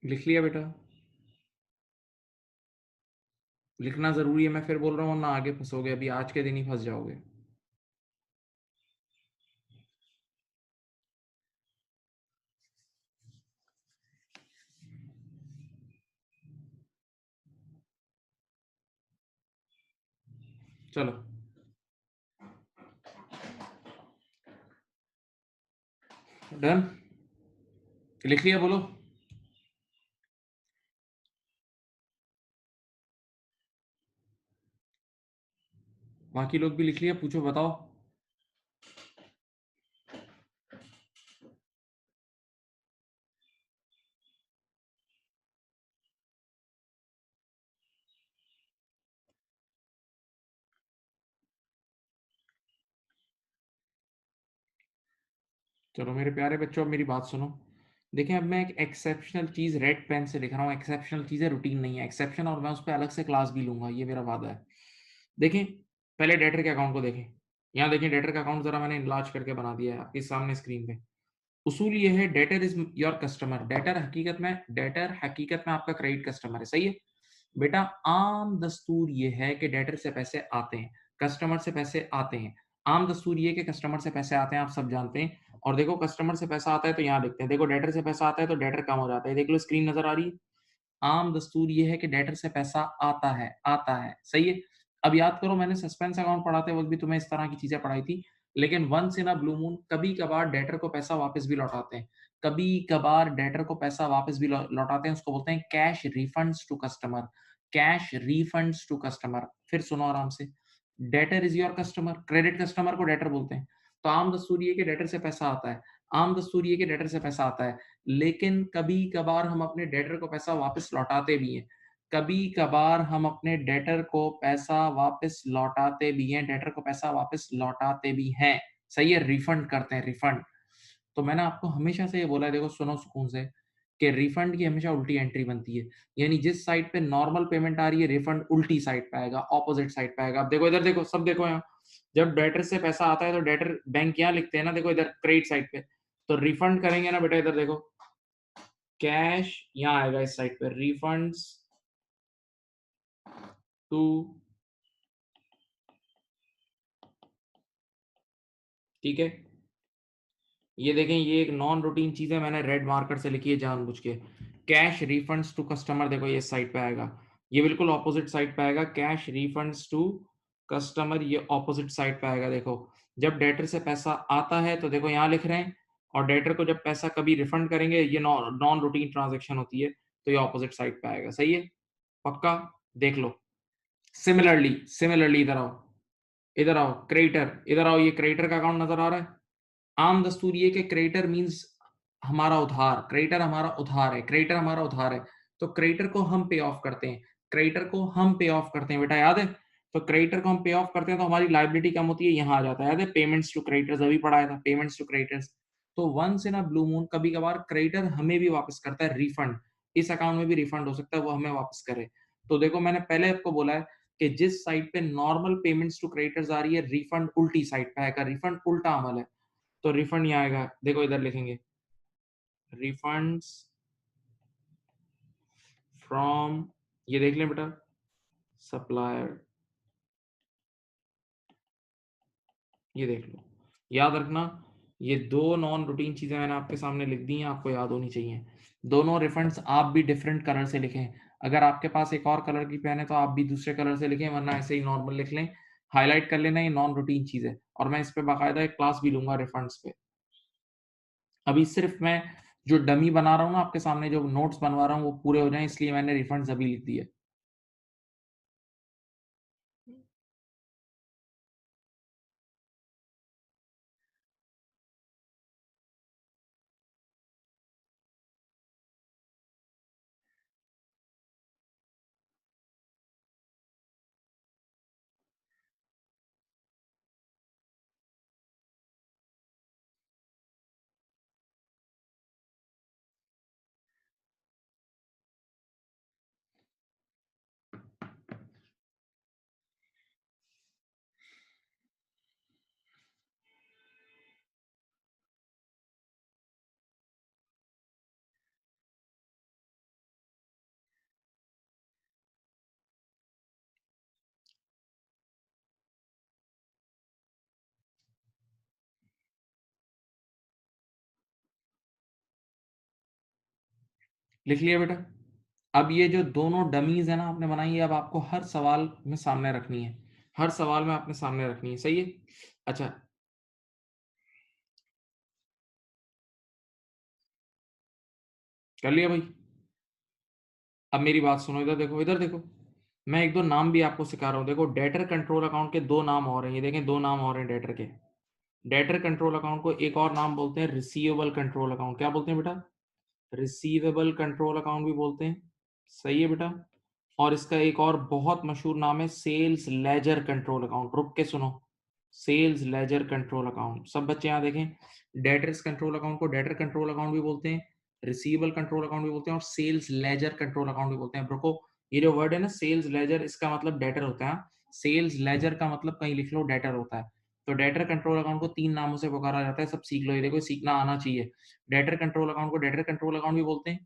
लिख लिया बेटा? लिखना जरूरी है, मैं फिर बोल रहा हूँ, वरना आगे फंसोगे, अभी आज के दिन ही फंस जाओगे। चलो डन, लिख लिया? बोलो। बाकी लोग भी लिख लिया? पूछो, बताओ। चलो मेरे प्यारे बच्चों, अब मेरी बात सुनो। देखें, अब मैं एक एक्सेप्शनल चीज रेड पेन से लिख रहा हूँ। एक्सेप्शनल चीज है, रूटीन नहीं है, एक्सेप्शन, और मैं उस पर अलग से क्लास भी लूंगा, ये मेरा वादा है। देखें, पहले डेटर के अकाउंट को देखें। यहाँ देखें, डेटर का अकाउंट जरा मैंने इनलार्ज करके बना दिया है आपके सामने स्क्रीन पे। उसूल ये है, debtor is your customer. Debtor हकीकत में आपका क्रेडिट कस्टमर है, सही है बेटा? आम दस्तूर ये है कि डेटर से पैसे आते हैं, कस्टमर से पैसे आते हैं। आम दस्तूर ये कि कस्टमर से पैसे आते हैं, आप सब जानते हैं। और देखो, कस्टमर से पैसा आता है तो यहाँ लिखते हैं, देखो डेटर से पैसा आता है तो डेटर कम हो जाता है, देख लो स्क्रीन नजर आ रही है। आम दस्तूर ये है कि डेटर से पैसा आता है, आता है, सही है। अब याद करो, मैंने सस्पेंस अकाउंट पढ़ाते वक्त भी तुम्हें इस तरह की चीजें पढ़ाई थी। लेकिन once in a blue moon कभी कभार डेटर को पैसा वापस भी लौटाते हैं। कभी कभार डेटर को पैसा वापस भी लौटाते हैं, उसको बोलते हैं cash refunds to customer. Cash refunds to customer. फिर सुनो आराम से। Debtor is your customer, credit customer को डेटर बोलते हैं। तो आम दस्तूर ये कि डेटर से पैसा आता है, आम दस्तूर ये कि डेटर से पैसा आता है। लेकिन कभी कभार हम अपने डेटर को पैसा वापस लौटाते भी हैं। कभी कभार हम अपने डेटर को पैसा वापस लौटाते भी हैं, डेटर को पैसा वापस लौटाते भी हैं। सही है, रिफंड करते हैं, रिफंड। तो मैंने आपको हमेशा से ये बोला है, देखो सुनो सुकून से, कि रिफंड की हमेशा उल्टी एंट्री बनती है। यानी जिस साइड पे नॉर्मल पेमेंट आ रही है, रिफंड उल्टी साइड पे आएगा, ऑपोजिट साइड पे आएगा। अब देखो इधर, देखो सब, देखो यहाँ, जब डेटर से पैसा आता है तो डेटर बैंक यहाँ लिखते हैं ना, देखो इधर क्रेडिट साइड पे। तो रिफंड करेंगे ना बेटा, इधर देखो, कैश यहाँ आएगा इस साइड पे, रिफंड्स टू, ठीक है। ये देखें, ये एक नॉन रूटीन चीज है, मैंने रेड मार्कर से लिखी है जानबूझ के। कैश रिफंड्स टू कस्टमर, देखो ये साइड पे आएगा, ये बिल्कुल ऑपोजिट साइड पे आएगा। कैश रिफंड्स टू कस्टमर, ये ऑपोजिट साइड पे आएगा। देखो, जब डेटर से पैसा आता है तो देखो यहाँ लिख रहे हैं, और डेटर को जब पैसा कभी रिफंड करेंगे, ये नॉन रूटीन ट्रांजेक्शन होती है, तो ये ऑपोजिट साइड पे आएगा, सही है, पक्का? देख लो। सिमिलरली इधर आओ, इधर आओ, क्रेडिटर, इधर आओ, ये क्रेडिटर का अकाउंट नजर आ रहा है। आम दस्तूर ये कि क्रेडिटर मींस हमारा उधार, क्रेडिटर हमारा उधार है, क्रेडिटर हमारा उधार है। तो क्रेडिटर को हम पे ऑफ करते हैं, क्रेडिटर को हम पे ऑफ करते हैं, बेटा याद है? तो क्रेडिटर को हम पे ऑफ करते हैं तो हमारी लाइबिलिटी कम होती है, यहाँ आ जाता है, याद है? पेमेंट्स टू क्रेडिटर्स, अभी पढ़ाया था, पेमेंट्स टू क्रेडिटर्स। तो once in a blue moon कभी कभार क्रेडिटर हमें भी वापस करता है रिफंड। इस अकाउंट में भी रिफंड हो सकता है, वो हमें वापस करे। तो देखो, मैंने पहले आपको बोला है कि जिस साइड पे नॉर्मल पेमेंट्स टू क्रेडिटर्स आ रही है, रिफंड उल्टी साइड पे आएगा, रिफंड उल्टा अमल है। तो रिफंड यहाँ आएगा, देखो इधर लिखेंगे, रिफंड्स फ्रॉम, ये देख लें बेटा, सप्लायर, ये देख लो। याद रखना, ये दो नॉन रूटीन चीजें मैंने आपके सामने लिख दी हैं, आपको याद होनी चाहिए। दोनों रिफंड्स आप भी डिफरेंट कलर से लिखें। अगर आपके पास एक और कलर की पेन है तो आप भी दूसरे कलर से लिखें, वरना ऐसे ही नॉर्मल लिख लें। हाईलाइट कर लेना, ये नॉन रूटीन चीज है, और मैं इस पे बाकायदा एक क्लास भी लूंगा रिफंड्स पे। अभी सिर्फ मैं जो डमी बना रहा हूँ ना आपके सामने, जो नोट्स बनवा रहा हूँ, वो पूरे हो जाए इसलिए मैंने रिफंड्स अभी लिख दिए। लिख लिया बेटा। अब ये जो दोनों डमीज है ना आपने बनाई है, अब आपको हर सवाल में सामने रखनी है, हर सवाल में आपने सामने रखनी है, सही है। अच्छा, कर लिया भाई। अब मेरी बात सुनो, इधर देखो, इधर देखो, मैं एक दो नाम भी आपको सिखा रहा हूँ। देखो, डेटर कंट्रोल अकाउंट के दो नाम और हैं, ये देखें, दो नाम और हैं डेटर के। डेटर कंट्रोल अकाउंट को एक और नाम बोलते हैं रिसीवेबल कंट्रोल अकाउंट। क्या बोलते हैं बेटा? रिसीवेबल कंट्रोल अकाउंट भी बोलते हैं, सही है बेटा। और इसका एक और बहुत मशहूर नाम है सेल्स लेजर कंट्रोल अकाउंट। रुक के सुनो, सेल्स लेजर कंट्रोल अकाउंट। सब बच्चे यहाँ देखें, डेटर्स कंट्रोल अकाउंट को डेटर कंट्रोल अकाउंट भी बोलते हैं, रिसीवेबल कंट्रोल अकाउंट भी बोलते हैं, और सेल्स लेजर कंट्रोल अकाउंट भी बोलते हैं। रुको, ये जो वर्ड है ना सेल्स लेजर, इसका मतलब डेटर होता है। सेल्स लेजर का मतलब कहीं लिख लो डेटर होता है। तो डेटर कंट्रोल अकाउंट को तीन नामों से पुकारा जाता है, सब सीख लो, ये देखो सीखना आना चाहिए। डेटर कंट्रोल अकाउंट को डेटर कंट्रोल अकाउंट भी बोलते हैं,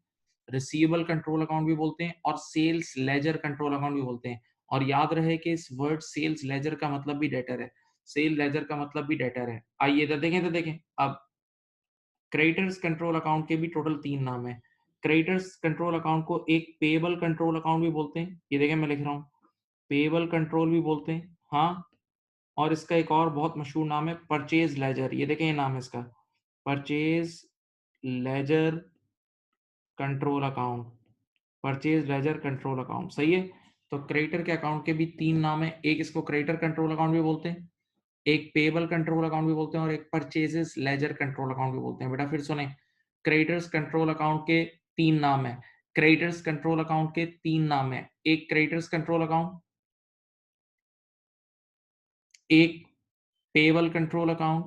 रिसीवेबल कंट्रोल अकाउंट भी बोलते हैं, और सेल्स लेजर कंट्रोल अकाउंट भी बोलते हैं। और याद रहे कि इस वर्ड सेल्स लेजर का मतलब भी डेटर है, सेल लेजर का मतलब भी डेटर है। आइए इधर देखें, तो देखें अब, क्रेडिटर्स कंट्रोल अकाउंट के भी टोटल तीन नाम है। क्रेडिटर्स कंट्रोल अकाउंट को एक पेबल कंट्रोल अकाउंट भी बोलते हैं, ये देखें मैं लिख रहा हूँ, पेबल कंट्रोल भी बोलते हैं, हाँ। और इसका एक और बहुत मशहूर नाम है परचेज लेजर, ये देखें ये नाम है इसका, purchase ledger control account, purchase ledger control account, सही है। तो क्रेडिटर के अकाउंट के भी तीन नाम है, एक इसको क्रेडिटर कंट्रोल अकाउंट भी बोलते हैं, एक पेबल कंट्रोल अकाउंट भी बोलते हैं, और एक परचेजेस लेजर कंट्रोल अकाउंट भी बोलते हैं। बेटा फिर सुने, क्रेडिटर्स कंट्रोल अकाउंट के तीन नाम है, क्रेडिटर्स कंट्रोल अकाउंट के तीन नाम है, एक क्रेडिटर्स कंट्रोल अकाउंट, एक पेबल कंट्रोल अकाउंट,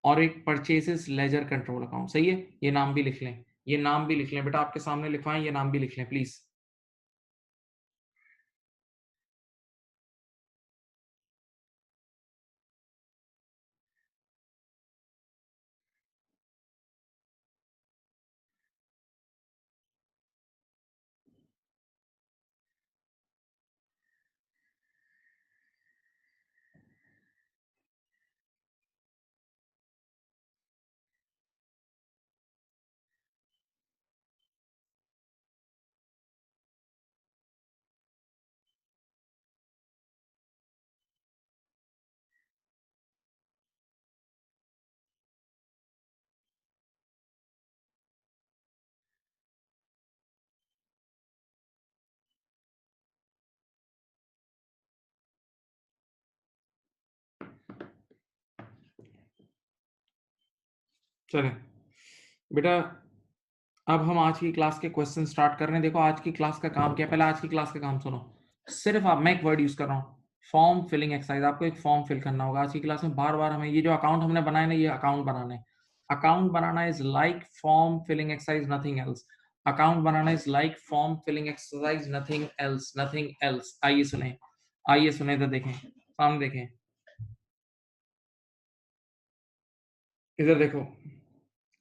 और एक परचेसेस लेजर कंट्रोल अकाउंट, सही है। ये नाम भी लिख लें, ये नाम भी लिख लें बेटा, आपके सामने लिखवाएं, ये नाम भी लिख लें प्लीज। चलें बेटा, अब हम आज की क्लास के क्वेश्चन स्टार्ट कर रहे हैं। देखो आज की क्लास का काम क्या है, पहले आज की क्लास का काम सुनो। सिर्फ आप, मैं एक वर्ड यूज कर रहा हूँ, फॉर्म फिलिंग एक्सरसाइज। आपको एक फॉर्म फिल करना होगा आज की क्लास में। बार बार हमें ये जो अकाउंट हमने बनाया ना, ये अकाउंट बनाना है। अकाउंट बनाना is like form filling exercise, nothing else. Account बनाना is like form filling exercise, nothing else, nothing else. आइए सुने, आइए सुने, इधर देखें, सामने देखें, इधर देखो।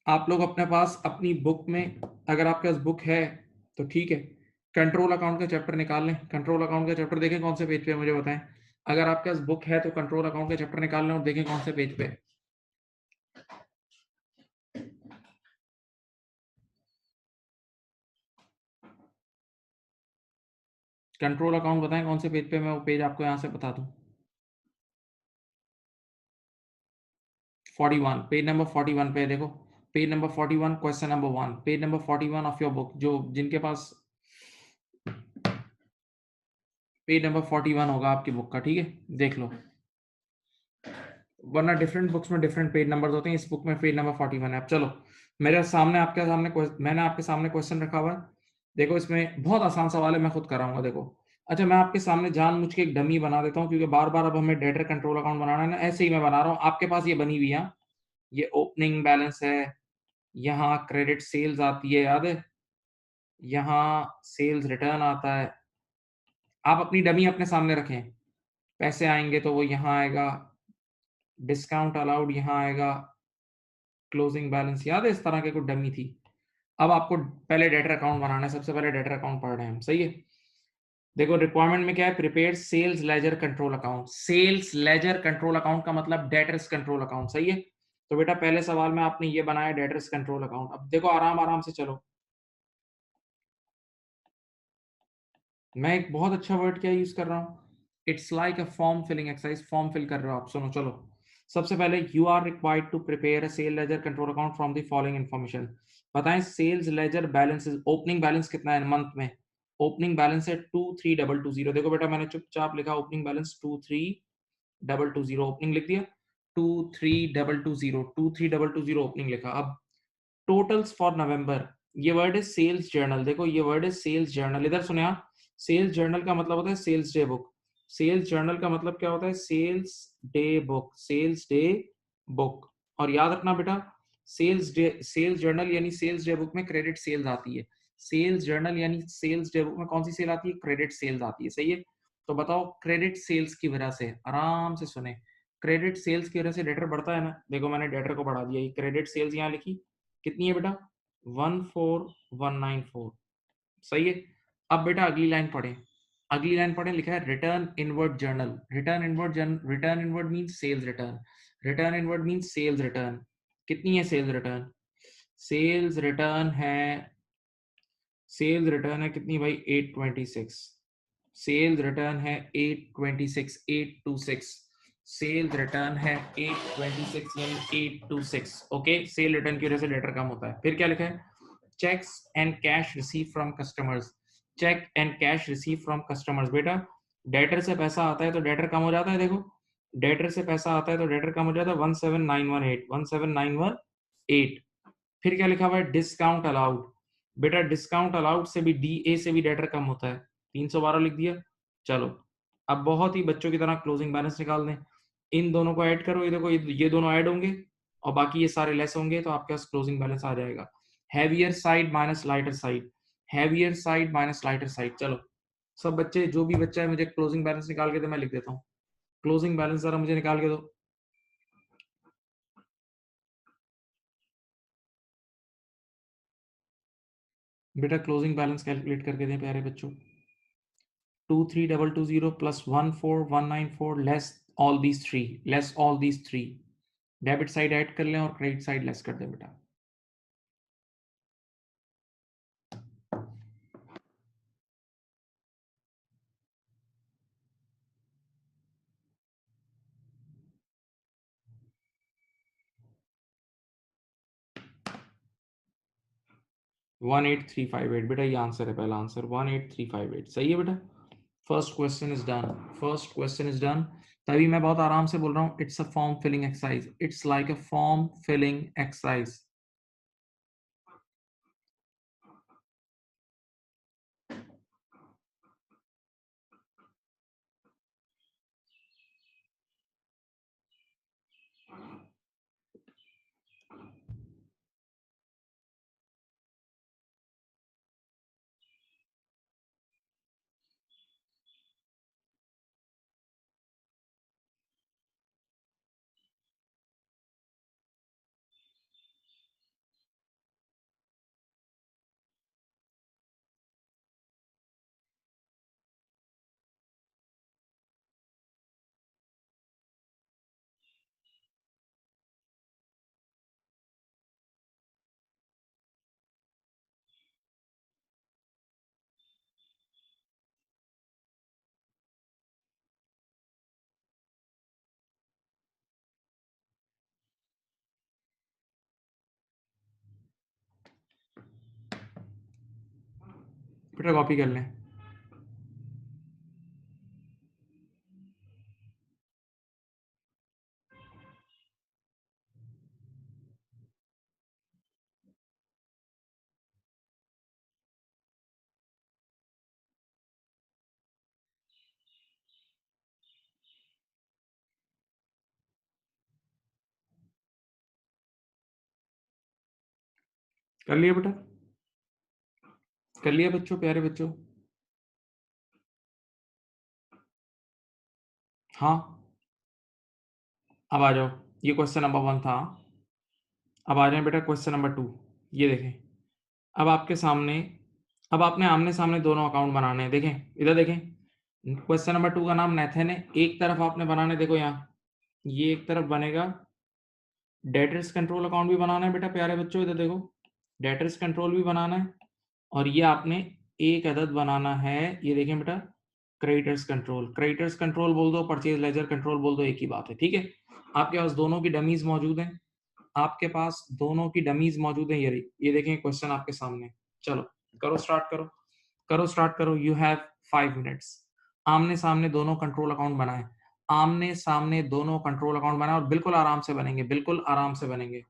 आप लोग अपने पास अपनी बुक में, अगर आपके पास बुक है तो ठीक है, कंट्रोल अकाउंट का चैप्टर निकाल लें। कंट्रोल अकाउंट का चैप्टर देखें कौन से पेज पे है, मुझे बताएं। अगर आपके पास बुक है तो कंट्रोल अकाउंट का चैप्टर निकाल लें और देखें कौन से पेज पे है। कंट्रोल अकाउंट बताएं कौन से पेज पे, मैं वो पेज आपको यहाँ से बता दूं। 41, पेज नंबर 41 पे देखो, page number 41, question number 1, page number 41 of your book, जो जिनके पास पेज नंबर 41 होगा आपकी बुक का, ठीक है, देख लो। वरना डिफरेंट बुक्स में डिफरेंट पेज नंबर्स होते हैं, इस बुक में पेज नंबर 41 है। अब चलो, मेरे सामने आपके सामने मैंने आपके सामने क्वेश्चन रखा हुआ है। देखो इसमें बहुत आसान सवाल है, मैं खुद कराऊंगा। देखो, अच्छा मैं आपके सामने जानबूझ के एक डमी बना देता हूँ, क्योंकि बार बार अब हमें डेटर कंट्रोल अकाउंट बनाना है ना, ऐसे ही मैं बना रहा हूँ। आपके पास ये बनी हुई है, ये ओपनिंग बैलेंस है, यहाँ क्रेडिट सेल्स आती है, याद है, यहाँ सेल्स रिटर्न आता है। आप अपनी डमी अपने सामने रखें, पैसे आएंगे तो वो यहाँ आएगा, डिस्काउंट अलाउड यहाँ आएगा, क्लोजिंग बैलेंस, याद है इस तरह के कुछ डमी थी। अब आपको पहले डेटर अकाउंट बनाना है, सबसे पहले डेटर अकाउंट पढ़ रहे हैं हम, सही है। देखो रिक्वायरमेंट में क्या है, prepare sales ledger control account. Sales ledger control account का मतलब डेटर्स कंट्रोल अकाउंट, सही है। तो बेटा पहले सवाल में आपने ये बनाया डेटर्स कंट्रोल अकाउंट। अब देखो आराम आराम से चलो, मैं एक बहुत अच्छा वर्ड क्या यूज कर रहा हूँ, it's like a form filling exercise. Form fill कर रहे हो आप, सुनो चलो। सबसे पहले you are required to prepare a sale ledger control account from the following information. बताएं sales ledger balance, opening balance कितना है मंथ में। ओपनिंग बैलेंस है 23220। देखो बेटा मैंने चुपचाप लिखा ओपनिंग बैलेंस 23220, ओपनिंग लिख दिया। 23220 ओपनिंग लिखा। अब टोटल्स फॉर नवंबर, ये वर्ड है सेल्स जर्नल। देखो ये वर्ड है सेल्स जर्नल, इधर सुने आप। सेल्स जर्नल का मतलब होता है sales day book. Sales journal का मतलब क्या होता है, sales day book, sales day book. और याद रखना बेटा, सेल्स डे, सेल्स जर्नल यानी सेल्स डे बुक में क्रेडिट सेल्स आती है। सेल्स जर्नल यानी सेल्स डे बुक में कौन सी सेल आती है, क्रेडिट सेल्स आती है, सही है। तो बताओ क्रेडिट सेल्स की वजह से, आराम से सुने, क्रेडिट सेल्स की वजह से डेटर बढ़ता है ना। देखो मैंने डेटर को बढ़ा दिया, ये क्रेडिट सेल्स यहाँ लिखी कितनी है बेटा, 14194, सही है। अब बेटा अगली लाइन पढ़े, अगली लाइन पढ़े, लिखा है return inward journal. Return inward journal, return inward means sales return, return inward means sales return. कितनी है सेल्स रिटर्न, सेल्स रिटर्न है, सेल्स रिटर्न है कितनी भाई, 826। सेल्स रिटर्न है 826, 826। सेल्स रिटर्न है 826 यानी 826। ओके, सेल रिटर्न की वजह से डेटर कम होता है। फिर क्या लिखा है, cheques and cash receive from customers. Cheque and cash receive from customers, बेटा डेटर से पैसा आता है तो डेटर कम हो जाता है। देखो डेटर से पैसा आता है तो डेटर कम हो जाता है, 17918, 17918। फिर क्या लिखा हुआ है, डिस्काउंट अलाउड। बेटा डिस्काउंट अलाउड से भी, डीए से भी डेटर कम होता है, 312 लिख दिया। चलो अब बहुत ही बच्चों की तरह क्लोजिंग बैलेंस निकाल दें। इन दोनों को ऐड करो, ये देखो ये दोनों ऐड होंगे और बाकी ये सारे लेस होंगे, तो आपके पास क्लोजिंग बैलेंस आ जाएगा। Heavier side minus lighter side, heavier side minus lighter side. चलो सब बच्चे, जो भी बच्चा है मुझे क्लोजिंग बैलेंस निकाल के दे, मैं लिख देता हूँ। क्लोजिंग बैलेंस जरा मुझे निकाल के दो। बेटा क्लोजिंग बैलेंस कैलकुलेट करके दें प्यारे बच्चों। 23220 plus 14194 less all these three, less all these three. Debit side add कर लें और क्रेडिट साइड लेस कर दें बेटा। One eight three five eight, बेटा ये आंसर है, पहला आंसर 18358, सही है बेटा। First question is done, first question is done. तभी मैं बहुत आराम से बोल रहा हूँ, it's a form filling exercise, it's like a form filling exercise. बेटा कॉपी कर लें, कर लिया बेटा, कर लिया बच्चों, प्यारे बच्चों। हाँ अब आ जाओ, ये क्वेश्चन नंबर 1 था। अब आ जाए बेटा क्वेश्चन नंबर 2। ये देखें, अब आपके सामने, अब आपने आमने सामने दोनों अकाउंट बनाने हैं। देखें इधर देखें, क्वेश्चन नंबर 2 का नाम नेथन है। एक तरफ आपने बनाने, देखो यहाँ, ये एक तरफ बनेगा डेटर्स कंट्रोल अकाउंट भी बनाना है बेटा, प्यारे बच्चों इधर देखो, डेटर्स कंट्रोल भी बनाना है। और ये आपने एक अदद बनाना है, ये देखें बेटा, क्रेडिटर्स कंट्रोल, क्रेडिटर्स कंट्रोल बोल दो, परचेज लेजर कंट्रोल बोल दो, एक ही बात है, ठीक है। आपके पास दोनों की डमीज मौजूद हैं, आपके पास दोनों की डमीज मौजूद हैं, ये देखें क्वेश्चन आपके सामने। चलो करो स्टार्ट, करो स्टार्ट करो। You have 5 minutes. आमने सामने दोनों कंट्रोल अकाउंट बनाए, आमने सामने दोनों कंट्रोल अकाउंट बनाए, और बिल्कुल आराम से बनेंगे, बिल्कुल आराम से बनेंगे।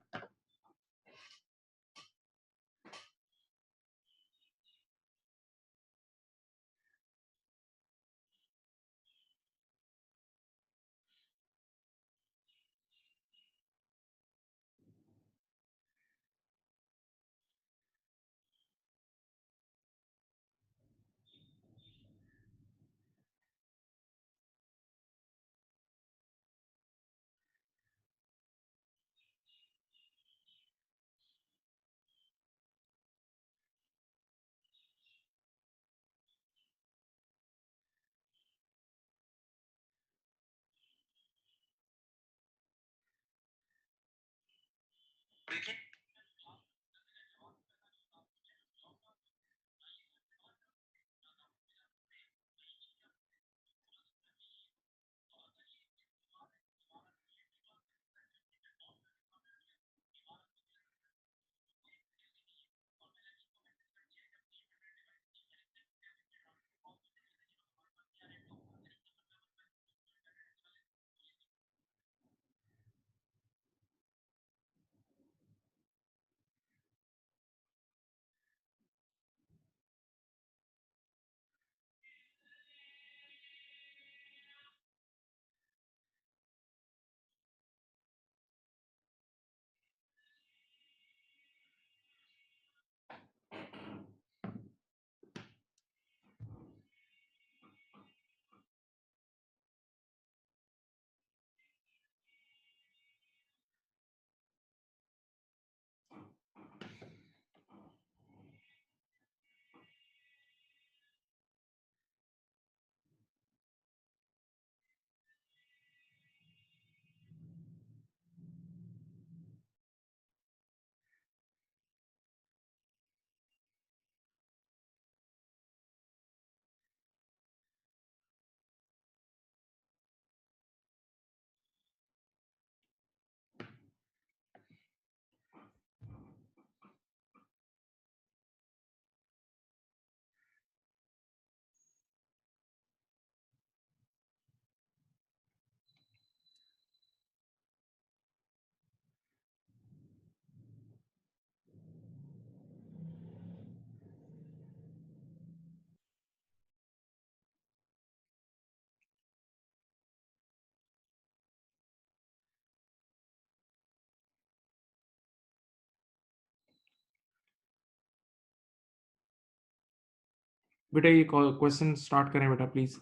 बेटा ये क्वेश्चन स्टार्ट करें बेटा प्लीज।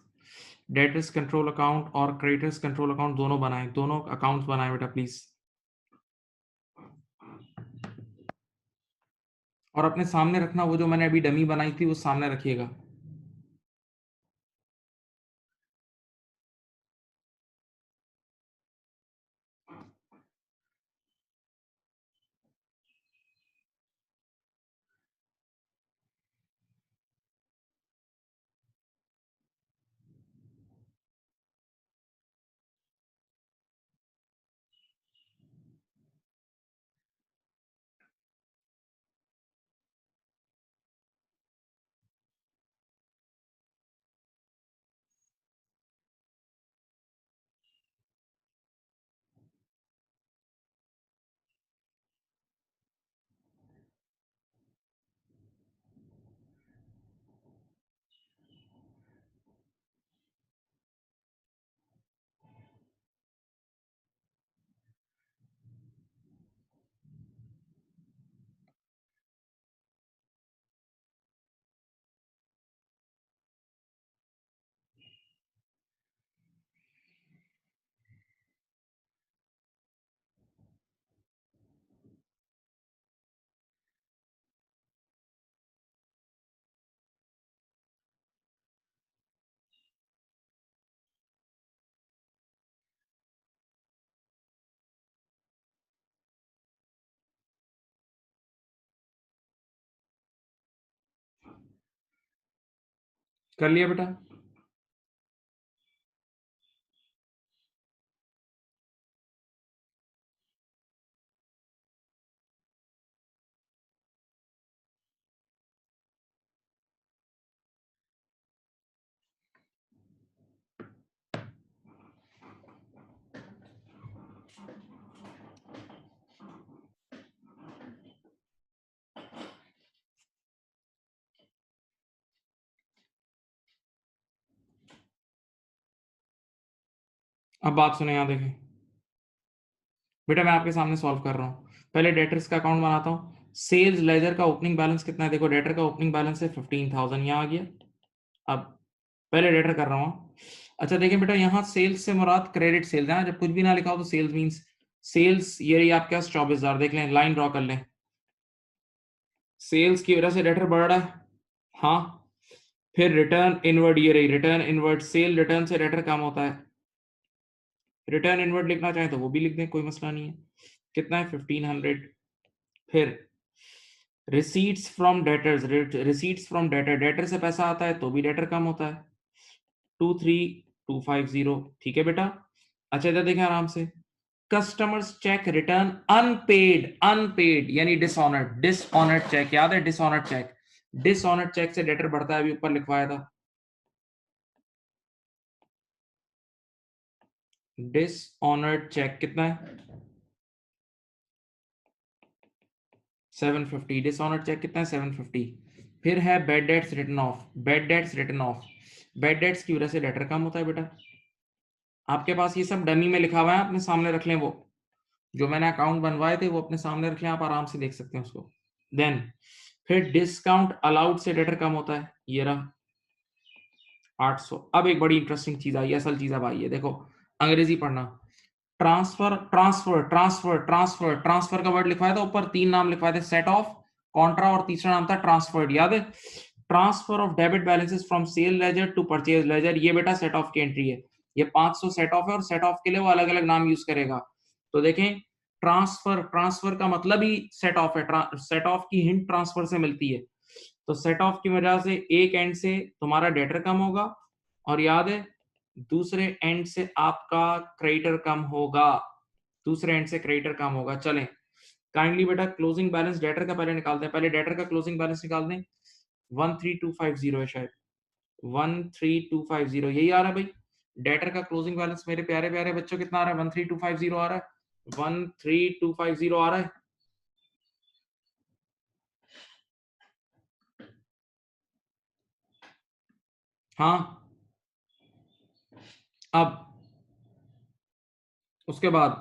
डेटर्स कंट्रोल अकाउंट और क्रेडिटर्स कंट्रोल अकाउंट दोनों बनाएं, दोनों अकाउंट्स बनाएं बेटा प्लीज। और अपने सामने रखना, वो जो मैंने अभी डमी बनाई थी वो सामने रखिएगा। कर लिया बेटा? अब बात सुने, यहाँ देखें बेटा, मैं आपके सामने सॉल्व कर रहा हूँ। पहले डेटर्स का अकाउंट बनाता हूँ। सेल्स लेजर का ओपनिंग बैलेंस कितना है? देखो डेटर का ओपनिंग बैलेंस है 15,000, यहाँ आ गया। अब पहले डेटर कर रहा हूँ। अच्छा देखें बेटा, यहाँ सेल्स से मुराद क्रेडिट सेल्स है। जब कुछ भी ना लिखा हो तो सेल्स मीन्स सेल्स, ये आपके पास 24,000, देख लें, लाइन ड्रॉ कर लें। सेल्स की वजह से डेटर बढ़ रहा है, हाँ। फिर रिटर्न इनवर्ड, ये रही रिटर्न इनवर्ड, सेल रिटर्न से डेटर कम होता है। रिटर्न इनवर्ड लिखना चाहे तो वो भी लिख दें, कोई मसला नहीं है। कितना है? 1500। फिर receipts from debtors, receipts from debtor, debtor से पैसा आता है तो भी डेटर कम होता है, 23,250। ठीक है बेटा। अच्छा इधर देखें आराम से, customers cheque return unpaid, unpaid यानी डिसऑनर्ड, डिसऑनर्ड चेक, याद है डिसऑनर्ड चेक? डिसऑनर्ड चेक से डेटर बढ़ता है, अभी ऊपर लिखवाया था। डिसऑनर्ड चेक कितना है? 750। डिसऑनर्ड चेक कितना है? 750। फिर है bad debts written of, bad dates written of, bad dates की वजह से डेटर कम होता है बेटा। आपके पास ये सब डमी में लिखा हुआ है, अपने सामने रख लें, वो जो मैंने अकाउंट बनवाए थे वो अपने सामने रख लें, आप आराम से देख सकते हैं उसको। देन फिर डिस्काउंट अलाउड से डेटर कम होता है, ये रहा 800। अब एक बड़ी इंटरेस्टिंग चीज आई, असल चीज अब आई है, देखो अंग्रेजी पढ़ना। Transfer, transfer, transfer, transfer, transfer का वर्ड लिखवाया था, ऊपर 3 नाम लिखवाए थे, सेट ऑफ, कॉन्ट्रा, और तीसरा नाम था ट्रांसफर्ड, याद है? Transfer of debit balances from sale ledger to purchase ledger, ये बेटा सेट ऑफ की एंट्री है। ये 500 सेट ऑफ है, और सेट ऑफ के लिए वो अलग अलग नाम यूज करेगा। तो देखें, ट्रांसफर, ट्रांसफर का मतलब ही सेट ऑफ है, सेट ऑफ की हिंट ट्रांसफर से मिलती है। तो सेट ऑफ की वजह से एक एंड से तुम्हारा डेटर कम होगा, और याद है दूसरे एंड से आपका क्रेडिटर कम होगा, दूसरे एंड से क्रेडिटर कम होगा। चलें काइंडली बेटा क्लोजिंग बैलेंस डेटर का पहले निकालते हैं, पहले डेटर का क्लोजिंग बैलेंस निकाल दें। 13250 है शायद, 13250 यही आ रहा है भाई। डेटर का क्लोजिंग बैलेंस मेरे प्यारे प्यारे बच्चों कितना आ रहा है? 13250 आ रहा है, 13250 आ रहा है। हाँ, अब उसके बाद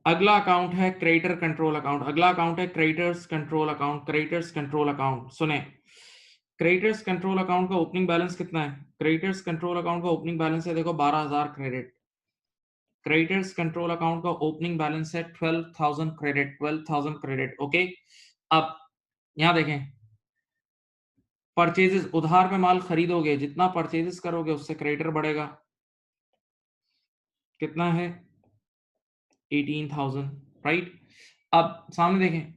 अगला अकाउंट है क्रेडिटर कंट्रोल अकाउंट, अगला अकाउंट है creditors control account, creditors control account. सुने, क्रेडिटर्स कंट्रोल अकाउंट का ओपनिंग बैलेंस कितना है? क्रेडिटर्स कंट्रोल अकाउंट का ओपनिंग बैलेंस है, देखो 12,000 क्रेडिट। क्रेडिटर्स कंट्रोल अकाउंट का ओपनिंग बैलेंस है 12,000 क्रेडिट, 12,000 क्रेडिट। ओके, अब यहां देखें, परचेजेस, उधार पे माल खरीदोगे, जितना परचेजेस करोगे उससे क्रेडिटर बढ़ेगा। कितना है? 18,000, राइट। अब सामने देखें,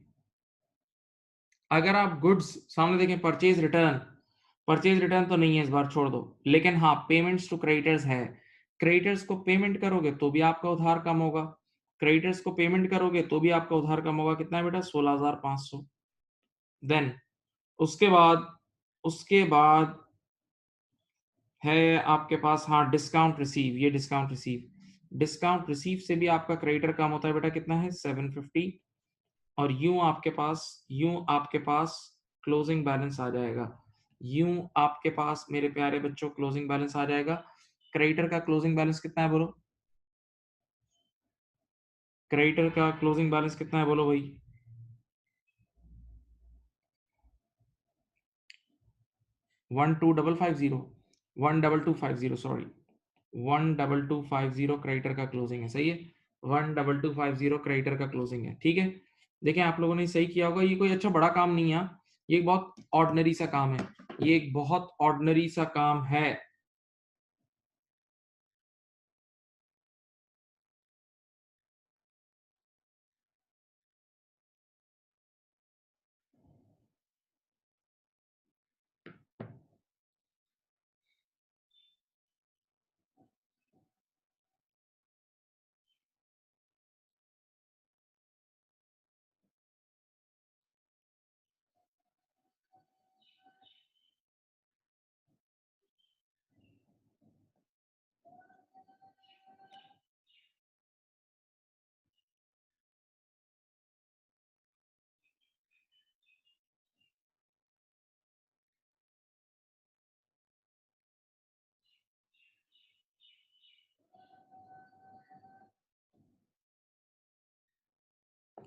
अगर आप गुड्स, सामने देखें परचेज रिटर्न, परचेज रिटर्न तो नहीं है इस बार, छोड़ दो, लेकिन हाँ पेमेंट्स टू क्रेडिटर्स है। क्रेडिटर्स को पेमेंट करोगे तो भी आपका उधार कम होगा, क्रेडिटर्स को पेमेंट करोगे तो भी आपका उधार कम होगा। कितना है बेटा? 16,500। देन उसके बाद है आपके पास, हाँ डिस्काउंट रिसीव, ये डिस्काउंट रिसीव, डिस्काउंट रिसीव से भी आपका क्रेडिटर कम होता है बेटा। कितना है? 750। और यूं आपके पास क्लोजिंग बैलेंस आ जाएगा, यूं आपके पास मेरे प्यारे बच्चों क्लोजिंग बैलेंस आ जाएगा। क्रेडिटर का क्लोजिंग बैलेंस कितना है बोलो? क्रेडिटर का क्लोजिंग बैलेंस कितना है बोलो भाई? 12,250, 12250, सॉरी, 12250 क्रेडिटर का क्लोजिंग है, सही है। 12250 क्रेडिटर का क्लोजिंग है, ठीक है। देखें आप लोगों ने सही किया होगा, ये कोई अच्छा बड़ा काम नहीं है, ये एक बहुत ऑर्डिनरी सा काम है, ये एक बहुत ऑर्डिनरी सा काम है।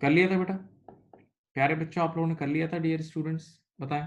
कर लिया था बेटा? प्यारे बच्चों, आप लोगों ने कर लिया था डियर स्टूडेंट्स? बताएं।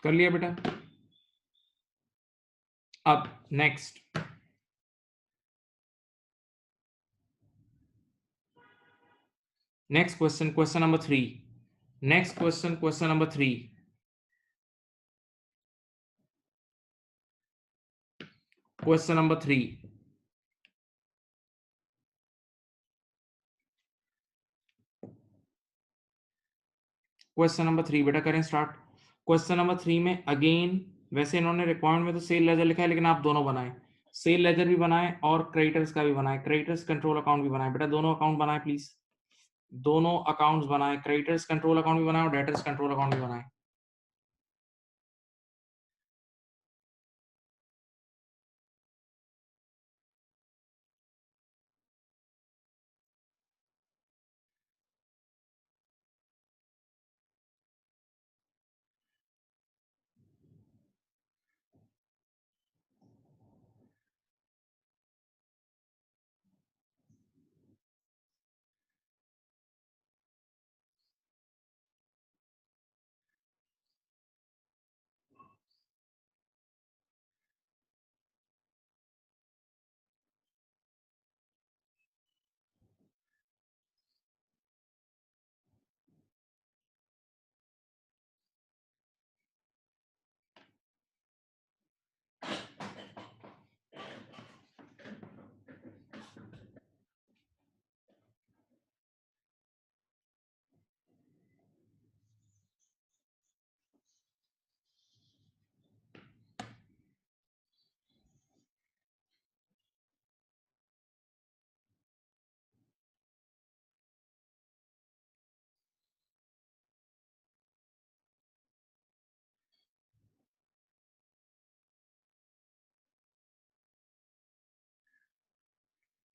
कर लिया बेटा? अब next question, question number 3। Next question, question number 3। Question number 3। Question number 3 बेटा करें स्टार्ट। क्वेश्चन नंबर 3 में अगेन, वैसे इन्होंने रिक्वायरमेंट में तो सेल लेजर लिखा है, लेकिन आप दोनों बनाएं, सेल लेजर भी बनाएं और क्रेडिटर्स का भी बनाएं, क्रेडिटर्स कंट्रोल अकाउंट भी बनाएं बेटा, दोनों अकाउंट बनाएं प्लीज, दोनों अकाउंट्स बनाएं, क्रेडिटर्स कंट्रोल अकाउंट भी बनाएं और डेटर्स कंट्रोल अकाउंट भी बनाएं।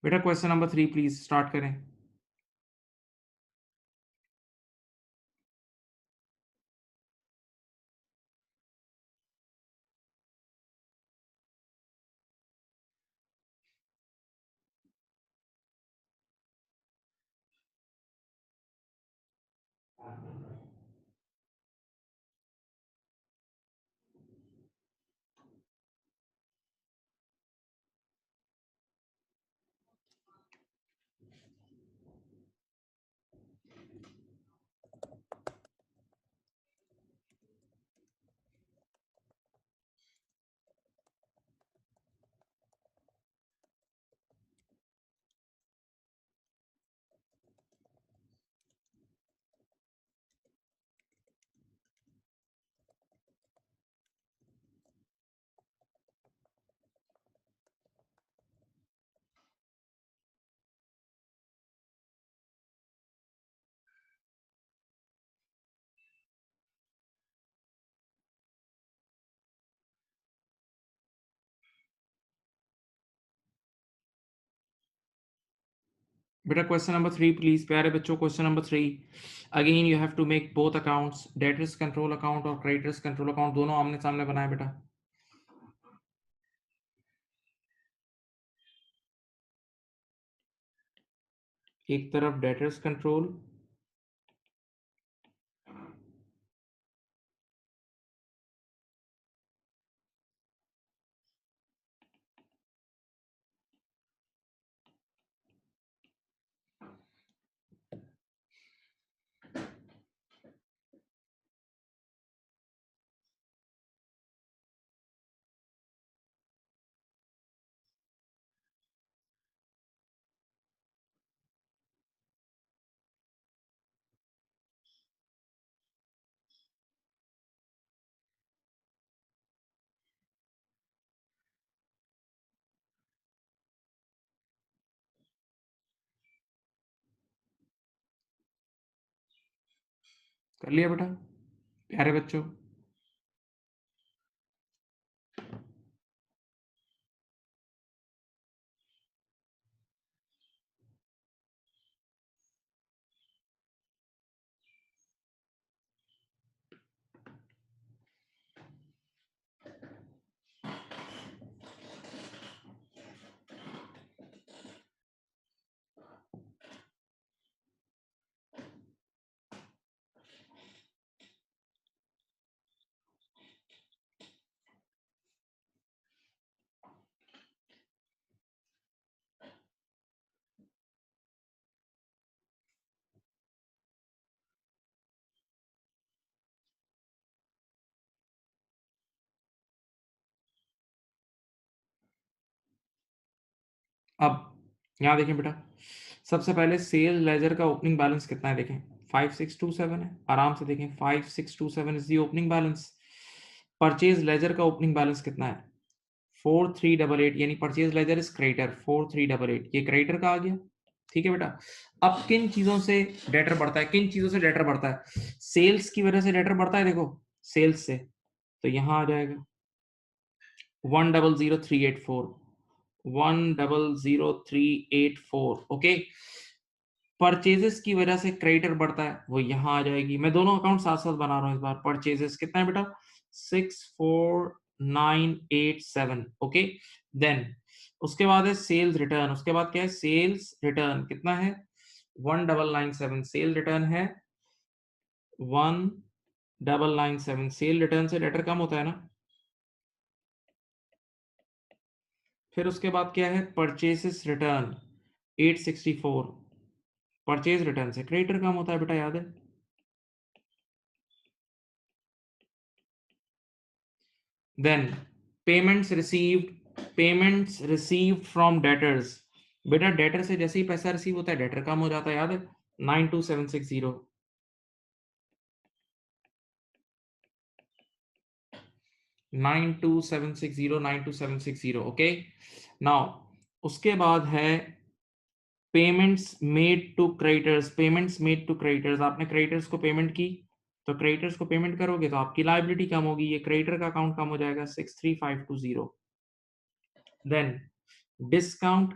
बेटा क्वेश्चन नंबर 3 प्लीज स्टार्ट करें। बेटा क्वेश्चन नंबर 3 प्लीज, प्यारे बच्चों, question number 3। Again you have to make both accounts, debtors control account और क्रेडिटर्स कंट्रोल अकाउंट, दोनों आमने सामने बनाए बेटा। एक तरफ डेटर्स कंट्रोल, कर लिया बेटा प्यारे बच्चों? अब यहाँ देखें बेटा, सबसे पहले सेल लेजर का ओपनिंग बैलेंस कितना है देखें, 5627 है। आराम से देखें, 5627 is the opening balance. Purchase laser का ओपनिंग बैलेंस कितना है, 4388, यानी परचेज लेजर इज क्रेडिटर 4388, ये क्रेडिटर का आ गया। ठीक है बेटा। अब किन चीजों से डेटर बढ़ता है, किन चीजों से डेटर बढ़ता है? सेल्स की वजह से डेटर बढ़ता है, देखो सेल्स से, तो यहां आ जाएगा 100384, 100384। ओके, परचेजेस की वजह से क्रेडिटर बढ़ता है, वो यहां आ जाएगी। मैं दोनों अकाउंट साथ साथ बना रहा हूं इस बार। परचेजेस कितना है बेटा, 64987। ओके, देन उसके बाद है सेल्स रिटर्न। उसके बाद क्या है, सेल्स रिटर्न कितना है, 1997। सेल रिटर्न है 1997। सेल रिटर्न से डेटर कम होता है ना। फिर उसके बाद क्या है, परचेसेस रिटर्न 864। परचेज रिटर्न से क्रेडिटर कम होता है बेटा, याद है। Then payments received from debtors. बेटा डेटर से जैसे ही पैसा रिसीव होता है डेटर कम हो जाता है, याद है, 92760। 92760 ओके। नाउ उसके बाद है payments made to creditors. Payments made to creditors, आपने क्रेडिटर्स को पेमेंट की, तो क्रेडिटर्स को पेमेंट करोगे तो आपकी लायबिलिटी कम होगी, ये क्रेडिटर का अकाउंट कम हो जाएगा 63520। देन डिस्काउंट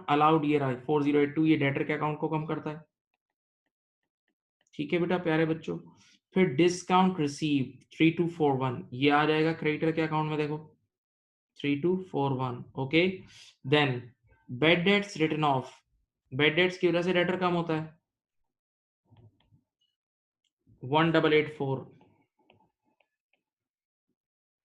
अलाउड ये रहा 4082, ये डेटर के अकाउंट को कम करता है। ठीक है बेटा प्यारे बच्चों। फिर डिस्काउंट रिसीव 3241, ये आ जाएगा क्रेडिटर के अकाउंट में, देखो 3241। Okay, then bad debts written off. Bad debts की वजह से डेटर कम होता है 1884।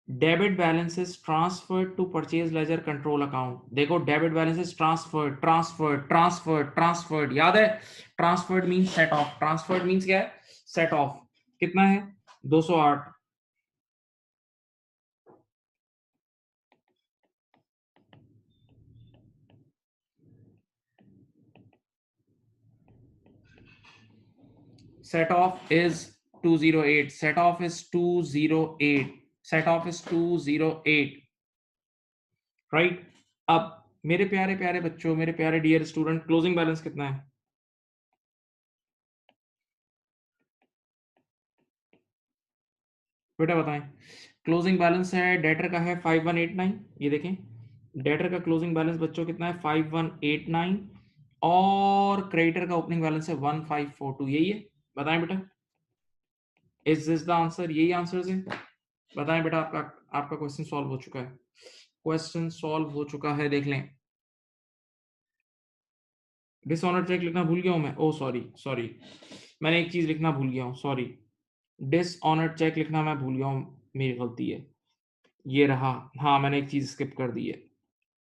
Debit balances transferred to purchase ledger control account. देखो डेबिट बैलेंसेस ट्रांसफर्ड, याद है, transferred means set off. Transferred means क्या है, सेट ऑफ। कितना है, 208। set off is 208, set off is 208, set off is 208, right. अब मेरे प्यारे प्यारे बच्चों, मेरे प्यारे डियर स्टूडेंट, क्लोजिंग बैलेंस कितना है बेटा बताएं। क्लोजिंग बैलेंस है डेटर का है 5189, ये देखें डेटर का क्लोजिंग बैलेंस बच्चों कितना है 5189, और क्रेडिटर का ओपनिंग बैलेंस है 1542, यही है। बताएं बेटा, इज दिस द आंसर, यही आंसर है। बताएं बेटा, आपका आपका क्वेश्चन सॉल्व हो चुका है, क्वेश्चन सॉल्व हो चुका है, देख लें। डिसऑनर चेक लिखना भूल गया हूं मैं, ओ सॉरी सॉरी, मैंने एक चीज लिखना भूल गया हूं, सॉरी। डिसऑनर चेक लिखना मैं भूल गया हूं, मेरी गलती है, ये रहा। हाँ मैंने एक चीज स्किप कर दी है।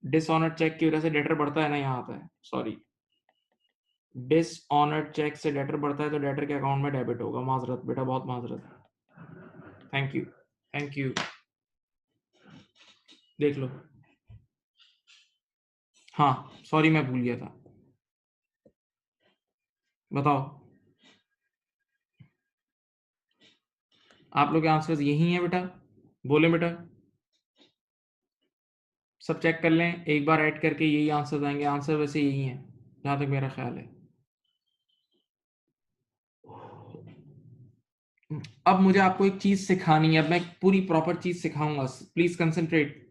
डिसऑनर चेक की वजह से डेटर बढ़ता है ना, यहाँ आता है, सॉरी। डिसऑनर चेक से डेटर बढ़ता है तो डेटर के अकाउंट में डेबिट होगा। माजरत बेटा, बहुत माजरत। Thank you, thank you. देख लो, हाँ सॉरी मैं भूल गया था। बताओ, आप लोग के आंसर्स यही हैं बेटा, बोले बेटा। सब चेक कर लें एक बार ऐड करके, यही आंसर आएंगे। आंसर वैसे यही है जहां तक मेरा ख्याल है। अब मुझे आपको एक चीज सिखानी है, अब मैं पूरी प्रॉपर चीज सिखाऊंगा, प्लीज कंसंट्रेट।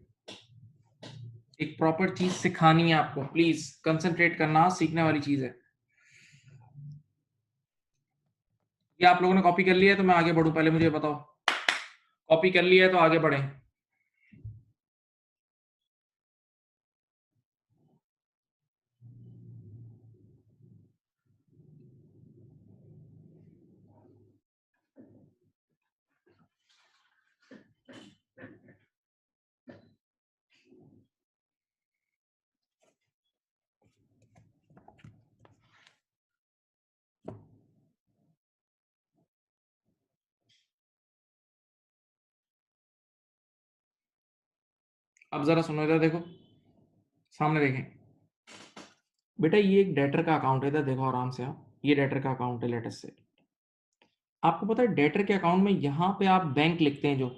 एक प्रॉपर चीज सिखानी है आपको, प्लीज कंसंट्रेट करना, सीखने वाली चीज है। ये आप लोगों ने कॉपी कर लिया है तो मैं आगे बढ़ूं, पहले मुझे बताओ। कॉपी कर लिया है तो आगे बढ़े। अब जरा सुनो, इधर देखो, सामने देखें। बेटा ये एक डेटर का अकाउंट है, इधर देखो आराम से आप, ये डेटर का अकाउंट है लेटेस्ट से। आपको पता है डेटर के अकाउंट में यहाँ पे आप बैंक लिखते हैं, जो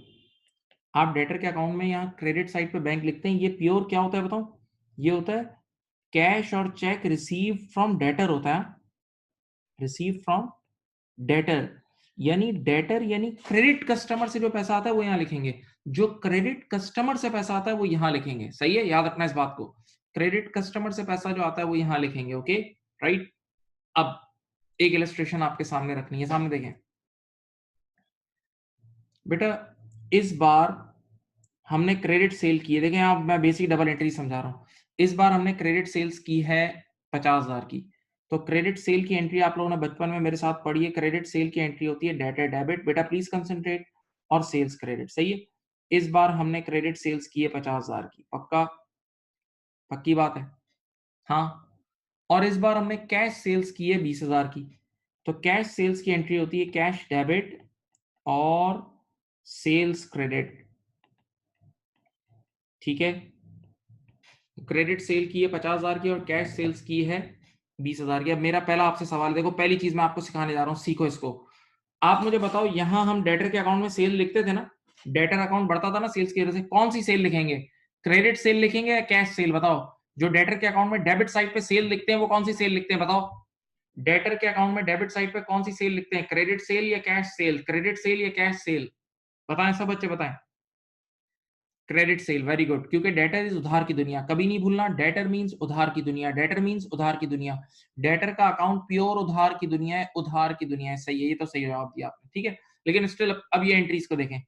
आप डेटर के अकाउंट में यहाँ क्रेडिट साइड पे बैंक लिखते हैं, ये प्योर क्या होता है बताओ? ये होता है कैश और चेक रिसीव फ्रॉम डेटर होता है, रिसीव फ्रॉम डेटर। यानी डेटर यानी क्रेडिट कस्टमर से जो पैसा आता है वो यहाँ लिखेंगे, जो क्रेडिट कस्टमर से पैसा आता है वो यहाँ लिखेंगे। सही है, याद रखना इस बात को, क्रेडिट कस्टमर से पैसा जो आता है वो यहाँ लिखेंगे। Okay, right. अब एक इलस्ट्रेशन आपके सामने रखनी है, सामने देखें बेटा। इस बार हमने क्रेडिट सेल की है, देखें आप, मैं बेसिक डबल एंट्री समझा रहा हूं। इस बार हमने क्रेडिट सेल्स की है 50,000 की। तो क्रेडिट सेल की एंट्री आप लोगों ने बचपन में मेरे साथ पढ़ी है, क्रेडिट सेल की एंट्री होती है डेटर डेबिट, बेटा प्लीज कंसंट्रेट, और सेल्स क्रेडिट। सही है, इस बार हमने क्रेडिट सेल्स की है 50,000 की, पक्का? पक्की बात है? हाँ। और इस बार हमने कैश सेल्स की है 20,000 की। तो कैश सेल्स की एंट्री होती है कैश डेबिट और सेल्स क्रेडिट। ठीक है, क्रेडिट सेल की है 50,000 की और कैश सेल्स की है 20,000 की। अब मेरा पहला आपसे सवाल, देखो पहली चीज मैं आपको सिखाने जा रहा हूँ, सीखो इसको। आप मुझे बताओ, यहां हम डेटर के अकाउंट में सेल लिखते थे ना, डेटर अकाउंट बढ़ता था ना सेल्स की वजह से, कौन सी सेल लिखेंगे? क्रेडिट सेल लिखेंगे या कैश सेल? बताओ। जो डेटर के अकाउंट में डेबिट साइड पे सेल लिखते हैं वो कौन सी सेल लिखते हैं, बताओ। डेटर के अकाउंट में डेबिट साइड पे कौन सी सेल लिखते हैं, क्रेडिट सेल या कैश सेल? क्रेडिट सेल या कैश सेल? बताएं सब बच्चे, बताएं। क्रेडिट सेल, वेरी गुड, क्योंकि डेटर इज उधार की दुनिया, कभी नहीं भूलना, डेटर मींस उधार की दुनिया, डेटर मींस उधार की दुनिया। डेटर का अकाउंट प्योर उधार की दुनिया है, उधार की दुनिया है। सही है, ये तो सही जवाब दिया आपने, ठीक है। लेकिन स्टिल अब ये एंट्रीज को देखें।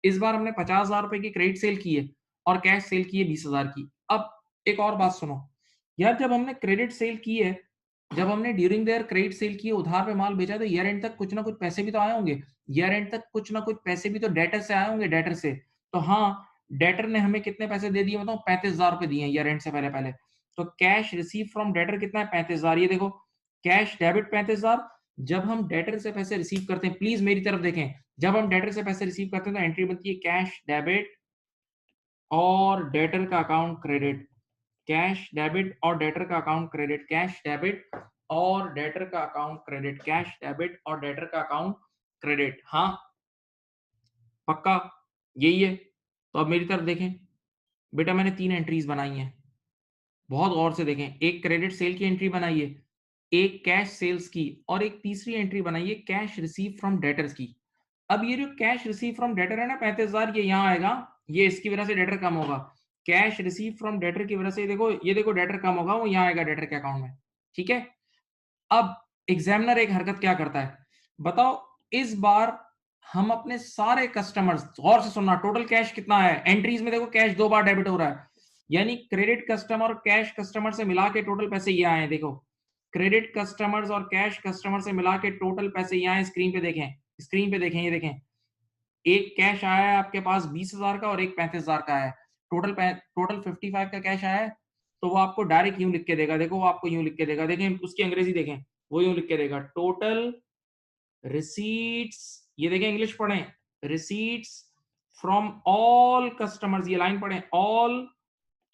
इस बार हमने 50,000 रुपए की क्रेडिट सेल की है और कैश सेल की है 20,000 की। अब एक और बात सुनो यार, जब हमने क्रेडिट सेल की है, जब हमने ड्यूरिंग देयर क्रेडिट सेल की है, उधार पे माल बेचा, तो ईयर एंड तक कुछ ना कुछ पैसे भी तो आए होंगे। ईयर एंड तक कुछ ना कुछ पैसे भी तो डेटर से आए होंगे, डेटर से। तो हाँ, डेटर ने हमें कितने पैसे दे दिए बताओ? 35,000 रुपए दिए ईयर एंड से पहले पहले। तो कैश रिसीव फ्रॉम डेटर कितना है? 35,000। ये देखो, कैश डेबिट 35,000। जब हम डेटर से पैसे रिसीव करते हैं, प्लीज मेरी तरफ देखें, जब हम डेटर से पैसे रिसीव करते हैं तो एंट्री बनती है कैश डेबिट और डेटर का अकाउंट क्रेडिट। कैश डेबिट और डेटर का अकाउंट क्रेडिट, कैश डेबिट और डेटर का अकाउंट क्रेडिट, कैश डेबिट और डेटर का अकाउंट क्रेडिट। हाँ, पक्का यही है। तो अब मेरी तरफ देखें बेटा, मैंने 3 एंट्रीज बनाई हैं, बहुत गौर से देखें। एक क्रेडिट सेल की एंट्री बनाई है, एक कैश सेल्स की, और एक तीसरी एंट्री बनाई है कैश रिसीव फ्रॉम डेटर्स की। अब ये जो कैश रिसीव फ्रॉम डेटर है ना 35,000, ये यहाँ आएगा, ये इसकी वजह से डेटर कम होगा। कैश रिसीव फ्रॉम डेटर की वजह से देखो, ये देखो डेटर कम होगा, वो यहाँ आएगा डेटर के अकाउंट में। ठीक है। अब एग्जामिनर एक हरकत क्या करता है बताओ? इस बार हम अपने सारे कस्टमर्स, गौर से सुनना, टोटल कैश कितना है एंट्रीज में, देखो कैश 2 बार डेबिट हो रहा है, यानी क्रेडिट कस्टमर और कैश कस्टमर से मिला के टोटल पैसे ये आए हैं। देखो, क्रेडिट कस्टमर्स और कैश कस्टमर से मिला के टोटल पैसे ये आए, स्क्रीन पे देखें, स्क्रीन पे देखें, ये देखें। एक कैश आया है आपके पास 20,000 का और एक 35,000 का है, टोटल टोटल 55 का कैश आया है। तो वो आपको डायरेक्ट यूं लिख के देगा, देखो वो आपको यूं लिख के देगा, देखें उसकी अंग्रेजी देखें, वो यूं लिख के देगा, टोटल रिसीट्स, ये देखें इंग्लिश पढ़ें, रिसीट्स फ्रॉम ऑल कस्टमर्स, ये लाइन पढ़ें, ऑल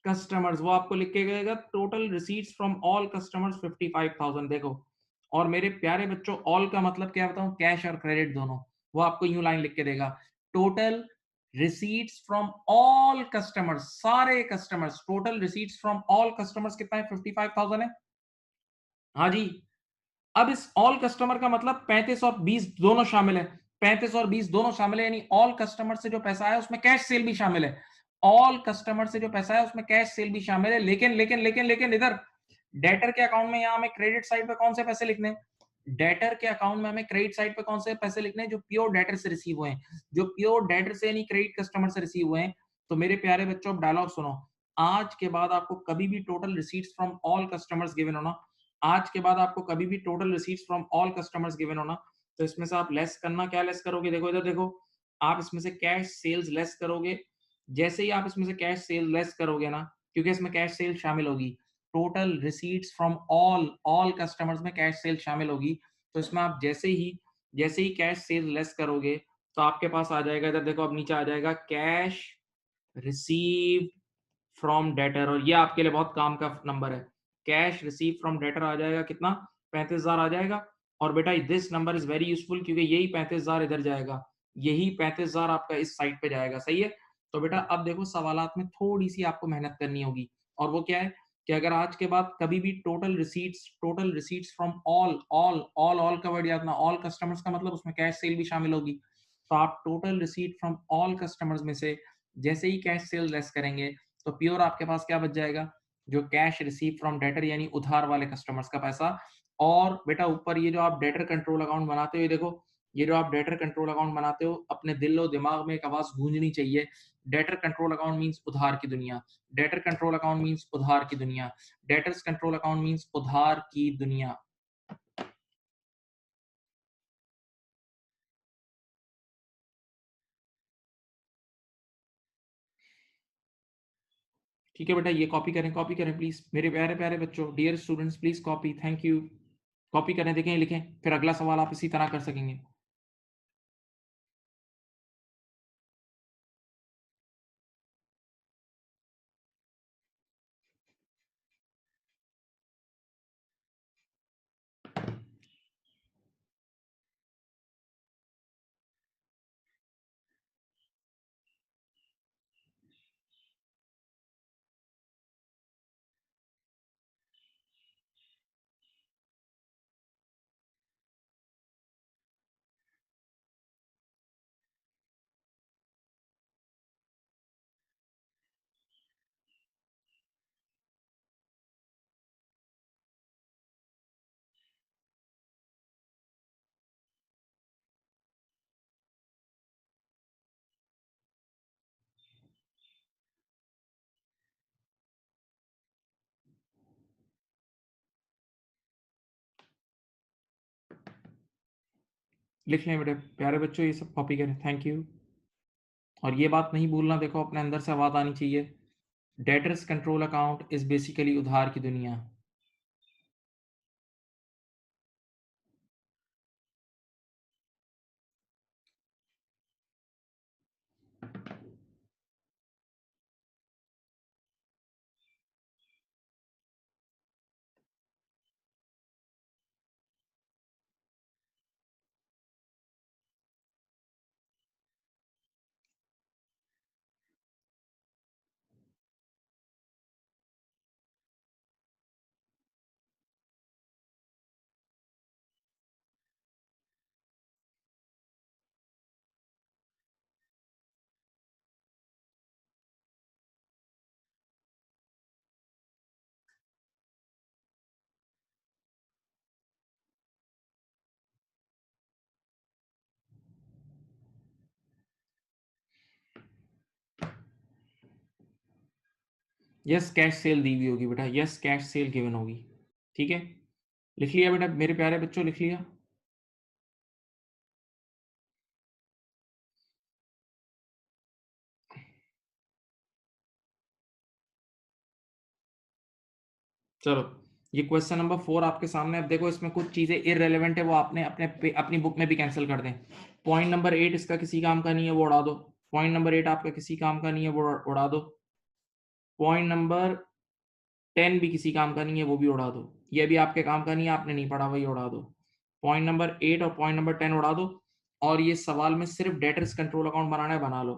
कस्टमर्स, वो आपको लिख के देगा total receipts from all customers 55,000। देखो, और मेरे प्यारे बच्चों, ऑल का मतलब क्या बताऊं? कैश और क्रेडिट दोनों। वो आपको यूं लाइन लिख के देगा, total receipts from all customers, सारे customers, total receipts from all customers कितना है? 55,000 है। हाँ जी। अब इस ऑल कस्टमर का मतलब 35 और 20 दोनों शामिल है। 35 और 20 दोनों शामिल है, यानी ऑल कस्टमर से जो पैसा आया उसमें कैश सेल भी शामिल है। ऑल कस्टमर से जो पैसा है उसमें कैश सेल भी शामिल है। लेकिन लेकिन लेकिन लेकिन इधर डेटर के अकाउंट में यहां हमें क्रेडिट साइड पे कौन से पैसे लिखने हैं? डेटर के अकाउंट में हमें क्रेडिट साइड पे कौन से पैसे लिखने हैं? जो प्योर डेटर से रिसीव हुए हैं, जो प्योर डेटर से यानी क्रेडिट कस्टमर से रिसीव हुए हैं। तो मेरे प्यारे बच्चों, डायलॉग सुनो। आज के बाद आपको कभी भी total receipts from all customers given होना, आज के बाद आपको कभी भी total receipts from all customers given होना, तो इसमें से आप लेस करना, क्या लेस करोगे? देखो इधर देखो, आप इसमें से कैश सेल्स लेस करोगे। जैसे ही आप इसमें से कैश सेल लेस करोगे ना, क्योंकि इसमें कैश सेल शामिल होगी, total receipts from all all customers में कैश सेल शामिल होगी। तो इसमें आप जैसे ही कैश सेल लेस करोगे, तो आपके पास आ जाएगा, इधर देखो अब नीचे आ जाएगा कैश रिसीव फ्रॉम डेटर, और ये आपके लिए बहुत काम का नंबर है। कैश रिसीव फ्रॉम डेटर आ जाएगा कितना? 35,000 आ जाएगा। और बेटा this number is very useful, क्योंकि यही 35,000 इधर जाएगा, यही 35,000 आपका इस साइड पे जाएगा। सही है? तो बेटा अब देखो सवालात में थोड़ी सी आपको मेहनत करनी होगी, और वो क्या है कि अगर आज के बाद कभी भी total receipts from all all all all का वर्ड याद रखना, ऑल कस्टमर्स का मतलब उसमें कैश सेल भी शामिल होगी। तो आप total receipt from all customers में से जैसे ही कैश सेल लेस करेंगे, तो प्योर आपके पास क्या बच जाएगा? जो कैश रिसीव फ्रॉम डेटर यानी उधार वाले कस्टमर्स का पैसा। और बेटा ऊपर ये जो आप डेटर कंट्रोल अकाउंट बनाते हो, ये देखो, ये जो आप डेटर कंट्रोल अकाउंट बनाते हो, अपने दिल और दिमाग में एक आवाज गूंजनी चाहिए। डेटर कंट्रोल अकाउंट मींस उधार की दुनिया। डेटर कंट्रोल अकाउंट मींस उधार की दुनिया। डेटर्स कंट्रोल अकाउंट मींस उधार की दुनिया। ठीक है बेटा, ये कॉपी करें प्लीज, मेरे प्यारे प्यारे बच्चों, dear students, please copy, thank you. Copy करें, देखें, लिखें, फिर अगला सवाल आप इसी तरह कर सकेंगे। लिख लें बेटे प्यारे बच्चों, ये सब कॉपी करें, थैंक यू। और ये बात नहीं भूलना, देखो अपने अंदर से आवाज आनी चाहिए, debtors control account is basically उधार की दुनिया। यस कैश सेल दी हुई होगी बेटा, यस कैश सेल गिवन होगी। ठीक है, लिख लिया बेटा मेरे प्यारे बच्चों, लिख लिया? चलो, ये क्वेश्चन नंबर 4 आपके सामने। अब देखो इसमें कुछ चीजें इररेलेवेंट है, वो आपने अपनी बुक में भी कैंसिल कर दें। पॉइंट नंबर 8 इसका किसी काम का नहीं है, वो उड़ा दो। पॉइंट नंबर 8 आपका किसी काम का नहीं है, वो उड़ा दो। पॉइंट नंबर 10 भी किसी काम का नहीं है, वो भी उड़ा दो। ये भी आपके काम का नहीं है, आपने नहीं पढ़ा, वही उड़ा दो। पॉइंट नंबर 8 और पॉइंट नंबर 10 उड़ा दो। और ये सवाल में सिर्फ डेटर्स कंट्रोल अकाउंट बनाना है, बना लो।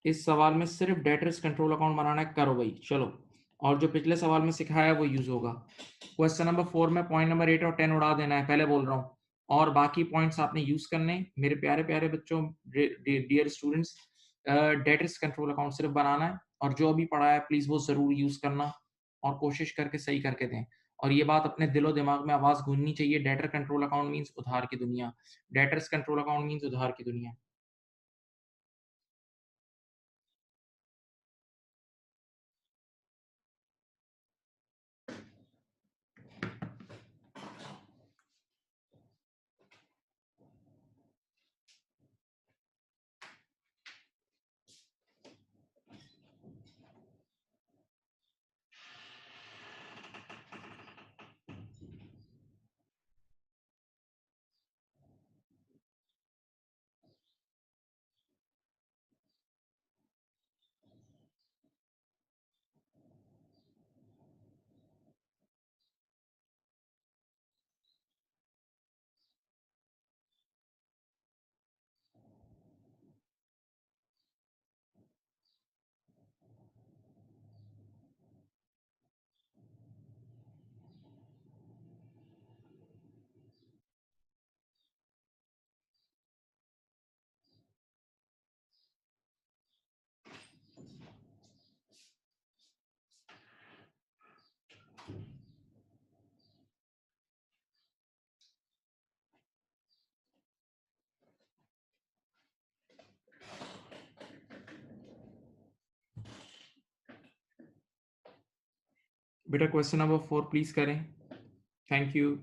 इस सवाल में सिर्फ डेटर्स कंट्रोल अकाउंट बनाना है, करो भाई, चलो। और जो पिछले सवाल में सिखाया है वो यूज होगा। क्वेश्चन नंबर 4 में पॉइंट नंबर 8 और 10 उड़ा देना है, पहले बोल रहा हूँ। और बाकी पॉइंट्स आपने यूज करने। मेरे प्यारे प्यारे बच्चों, dear students, debtors control account सिर्फ बनाना है, और जो अभी पढ़ा है प्लीज वो जरूर यूज करना और कोशिश करके सही करके दें। और ये बात अपने दिलो दिमाग में आवाज गूंजनी चाहिए, डेटर कंट्रोल अकाउंट मींस उधार की दुनिया, डेटर्स कंट्रोल अकाउंट मींस उधार की दुनिया। बेटा क्वेश्चन नंबर 4 प्लीज करें। Thank you.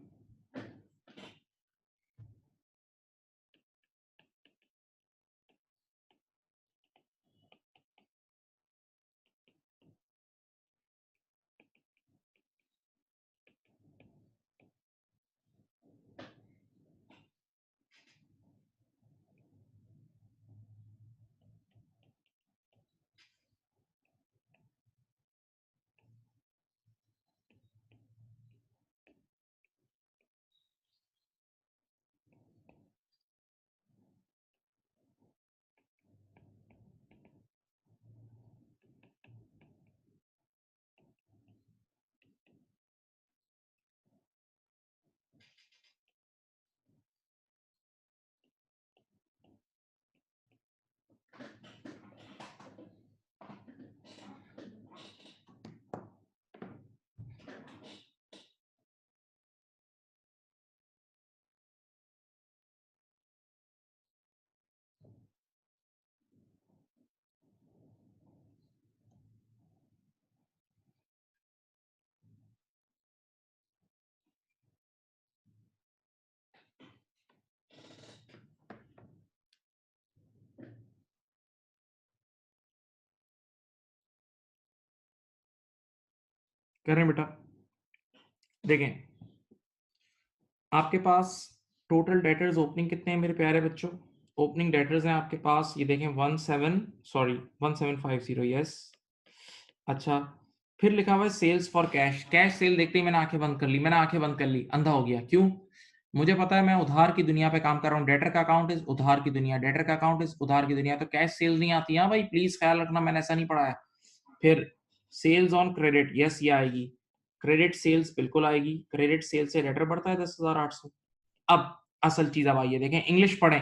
करें बेटा। देखें, आपके पास टोटल डेटर्स ओपनिंग कितने हैं मेरे प्यारे बच्चों? ओपनिंग डेटर्स हैं आपके पास, ये देखें 1750, यस। अच्छा, फिर लिखा हुआ है sales for cash. Cash sale देखते ही मैंने आंखें बंद कर ली, मैंने आंखें बंद कर ली, अंधा हो गया। क्यों? मुझे पता है मैं उधार की दुनिया पे काम कर रहा हूँ। डेटर का अकाउंट इज उधार की दुनिया, डेटर का अकाउंट इज उधार की दुनिया, तो कैश सेल नहीं आती। हाँ भाई, प्लीज ख्याल रखना, मैंने ऐसा नहीं पढ़ा है। फिर सेल्स ऑन क्रेडिट, यस ये आएगी। क्रेडिट सेल्स बिल्कुल आएगी। क्रेडिट सेल से डेटर बढ़ता है 10,800। अब असल चीज अब आइए, देखें, इंग्लिश पढ़ें।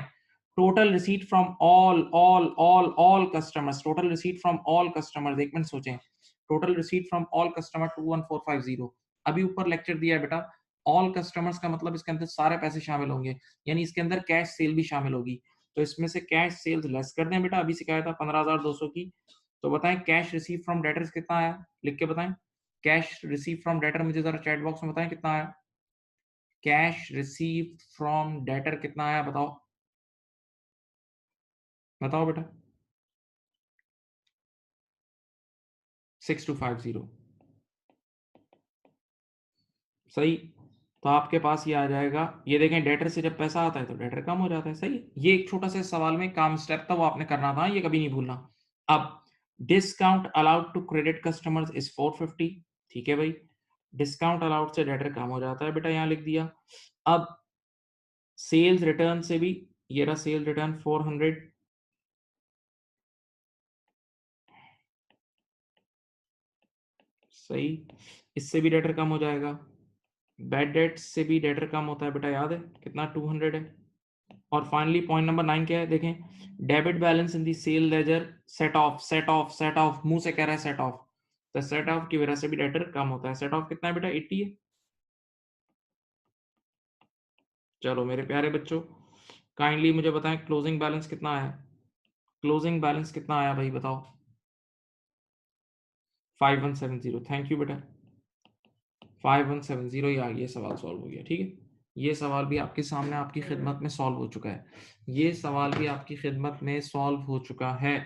Total receipt from all customers, total receipt from all customers, एक मिनट सोचें। Total receipt from all customer 21450। अभी ऊपर लेक्चर दिया है बेटा, ऑल कस्टमर्स का मतलब इसके अंदर सारे पैसे शामिल होंगे, यानी इसके अंदर कैश सेल भी शामिल होगी। तो इसमें से कैश सेल्स लेस कर दें बेटा, अभी सिखाया था 15,200 की। तो बताएं कैश रिसीव फ्रॉम डेटर्स कितना आया, लिख के बताएं। कैश रिसीव फ्रॉम डेटर मुझे जरा चैट बॉक्स में बताएं कितना आया। कैश रिसीव फ्रॉम डेटर कितना आया, बताओ बताओ बेटा। 6250, सही। तो आपके पास ये आ जाएगा। ये देखें, डेटर से जब पैसा आता है तो डेटर कम हो जाता है, सही। ये एक छोटा सा सवाल में काम स्टेप था, वो आपने करना था, ये कभी नहीं भूलना। अब discount allowed to credit customers is 450, ठीक है भाई। डिस्काउंट अलाउड से डेटर कम हो जाता है बेटा, यहाँ लिख दिया। अब सेल्स रिटर्न से भी, ये रहा सेल रिटर्न 400, सही। इससे भी डेटर कम हो जाएगा। बैड डेट से भी डेटर कम होता है बेटा, याद है कितना, 200 है। और फाइनली पॉइंट नंबर 9 क्या है, देखें, debit balance in the sale ledger set off, set off, set off, मुंह से कह रहा है सेट ऑफ, तो सेट ऑफ की वजह से भी डेटर कम होता है। सेट ऑफ कितना है बेटा, 80 है। चलो मेरे प्यारे बच्चों, काइंडली मुझे बताएं क्लोजिंग बैलेंस कितना आया, क्लोजिंग बैलेंस कितना आया भाई बताओ। 5170, थैंक यू बेटा, 5170 ही आ गया, सवाल सॉल्व हो गया, ठीक है। ये सवाल भी आपके सामने आपकी खिदमत में सॉल्व हो चुका है, ये सवाल भी आपकी खिदमत में सॉल्व हो चुका है।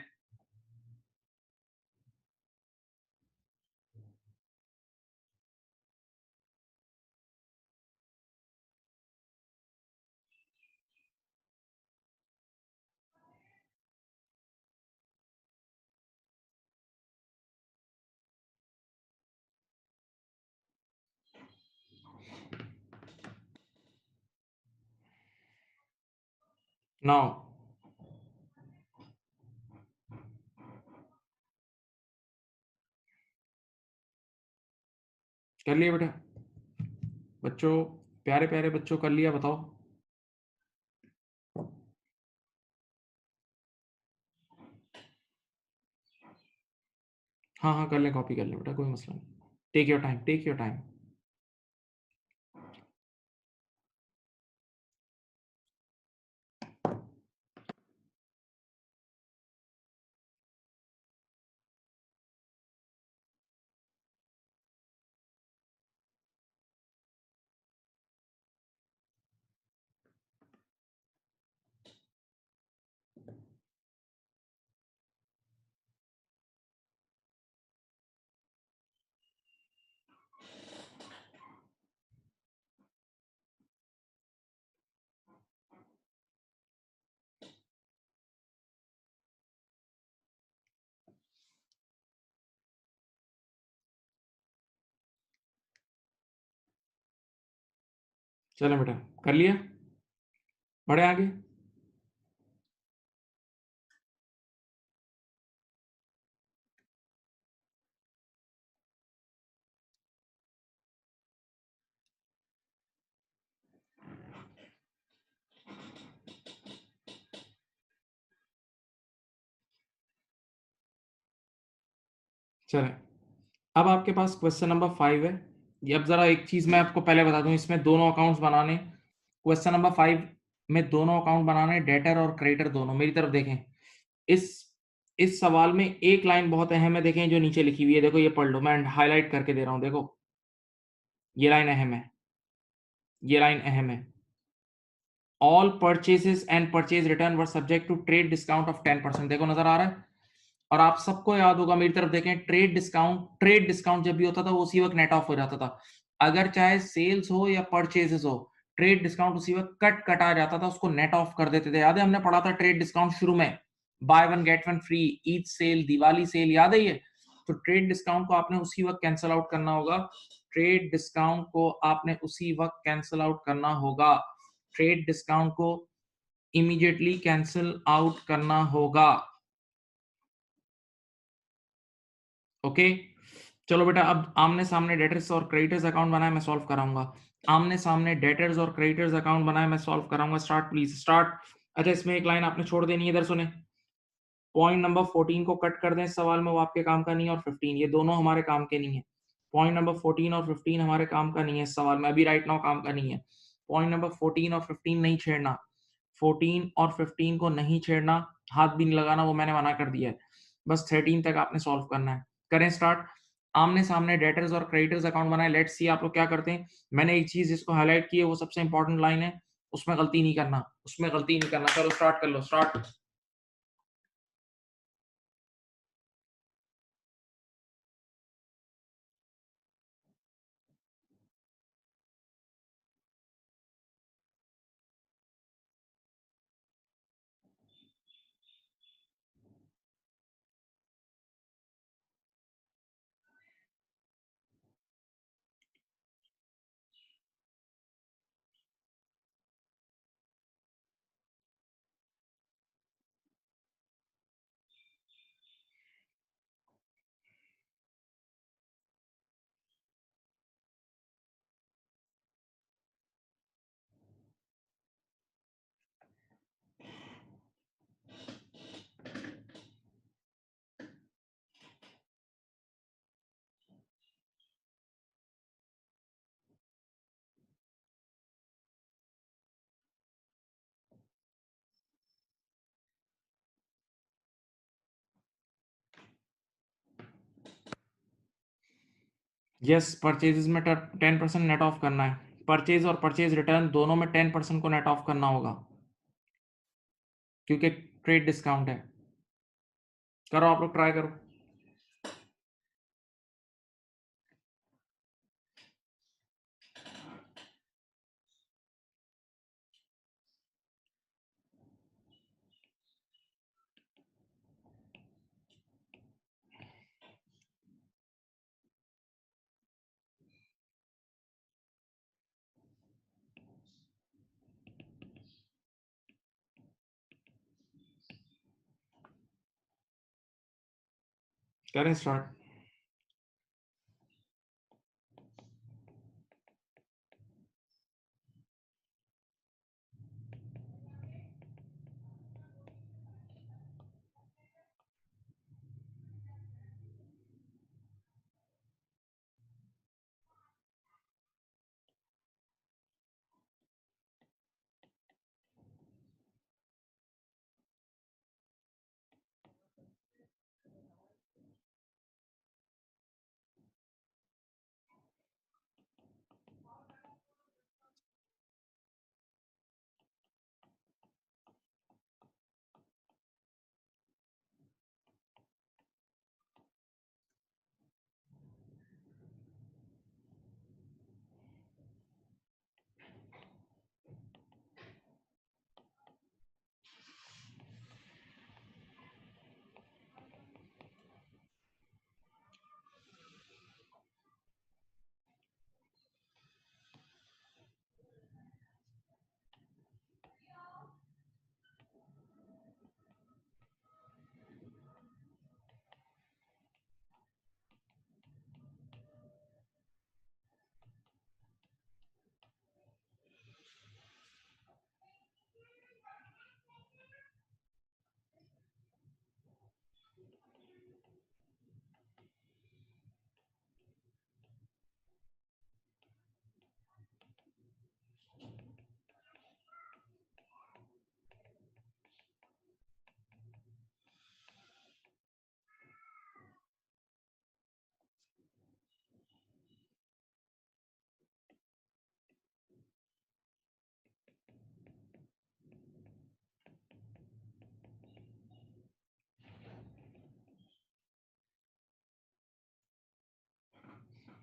नाउ कर लिया बेटा बच्चों, प्यारे प्यारे बच्चों, कर लिया, बताओ। हाँ हाँ कर लें, कॉपी कर लें बेटा, कोई मसला नहीं, take your time, take your time. चलो बेटा, कर लिया, बढ़े आगे। चलें, अब आपके पास क्वेश्चन नंबर 5 है। ये अब जरा एक चीज मैं आपको पहले बता दूं, इसमें दोनों अकाउंट्स बनाने, क्वेश्चन नंबर 5 में दोनों अकाउंट बनाने, डेटर और क्रेडिटर दोनों। मेरी तरफ देखें, इस इस सवाल में एक लाइन बहुत अहम है, देखें जो नीचे लिखी हुई है, देखो ये पढ़ लो, मैं हाईलाइट करके दे रहा हूं, देखो ये लाइन अहम है, ये लाइन अहम है। All purchases and purchase return were subject to trade discount of 10%, देखो नजर आ रहा है। और आप सबको याद होगा, मेरी तरफ देखें, ट्रेड डिस्काउंट जब भी होता था वो उसी वक्त नेट ऑफ हो जाता था, अगर चाहे सेल्स हो या परचेजेस हो, ट्रेड डिस्काउंट उसी वक्त कटा जाता था, उसको नेट ऑफ कर देते थे। याद है हमने पढ़ा था ट्रेड डिस्काउंट शुरू में, buy one get one free, Eid sale, Diwali sale, याद है ये। तो ट्रेड डिस्काउंट को आपने उसी वक्त कैंसिल आउट करना होगा, ट्रेड डिस्काउंट को आपने उसी वक्त कैंसिल आउट करना होगा, ट्रेड डिस्काउंट को इमीडिएटली कैंसिल आउट करना होगा। ओके, चलो बेटा, अब आमने सामने डेटर्स और क्रेडिटर्स अकाउंट बनाए, मैं सॉल्व कराऊंगा। आमने सामने डेटर्स और क्रेडिटर्स अकाउंट बनाए, मैं सॉल्व कराऊंगा। Start please, start. अच्छा, इसमें एक लाइन आपने छोड़ देनी है, इधर सुने, पॉइंट नंबर 14 को कट कर दें इस सवाल में, वो आपके काम का नहीं है, और 15, ये दोनों हमारे काम के नहीं है। पॉइंट नंबर 14 और 15 हमारे काम का नहीं है इस सवाल में, अभी राइट नाउ काम का नहीं है। पॉइंट नंबर 14 और 15 नहीं छेड़ना, 14 और 15 को नहीं छेड़ना, हाथ भी नहीं लगाना, वो मैंने मना कर दिया है। बस 13 तक आपने सॉल्व करना है। करें स्टार्ट। आमने सामने डेटर्स और क्रेडिटर्स अकाउंट बनाए, लेट्स सी आप लोग क्या करते हैं। मैंने एक चीज जिसको हाईलाइट की है, वो सबसे इंपॉर्टेंट लाइन है, उसमें गलती नहीं करना, उसमें गलती नहीं करना। चलो स्टार्ट कर लो, स्टार्ट। यस, परचेजेस में 10% नेट ऑफ करना है। परचेज और परचेज रिटर्न दोनों में 10% को नेट ऑफ करना होगा, क्योंकि ट्रेड डिस्काउंट है। करो, आप लोग ट्राई करो। करें स्टार्ट।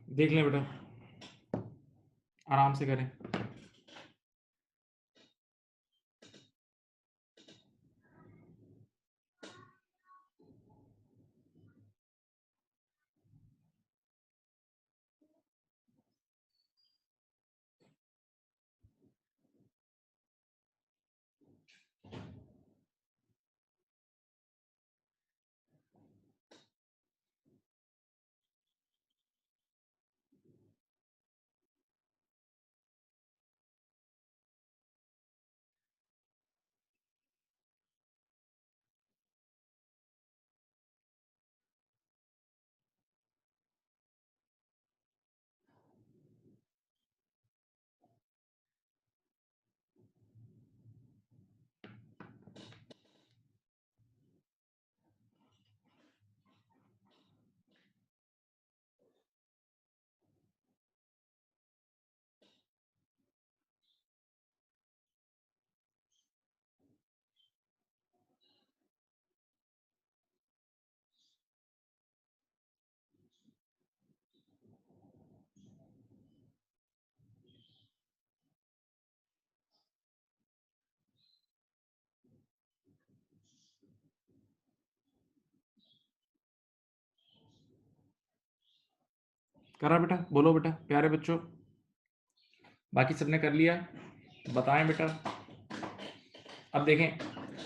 देख लें बेटा, आराम से करें। करा बेटा, बोलो बेटा, प्यारे बच्चों, बाकी सबने कर लिया? बताएं बेटा। अब देखें,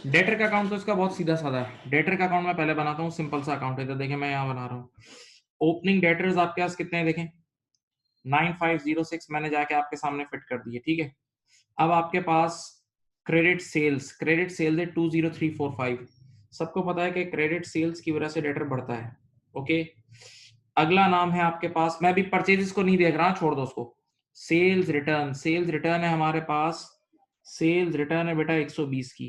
डेटर का अकाउंट तो इसका बहुत सीधा साधा है। डेटर का अकाउंट मैं पहले बनाता हूँ, सिंपल सा अकाउंट है। तो देखें, मैं यहाँ बना रहा हूँ। ओपनिंग डेटर्स आपके पास कितने हैं? देखें, 9506 मैंने जाके आपके सामने फिट कर दिए, ठीक है। अब आपके पास क्रेडिट सेल्स है 20345। सबको पता है कि क्रेडिट सेल्स की वजह से डेटर बढ़ता है, ओके। अगला नाम है आपके पास, मैं अभी परचेजेस को नहीं देख रहा, छोड़ दो उसको। सेल्स रिटर्न है हमारे पास। सेल्स रिटर्न है बेटा 120 की।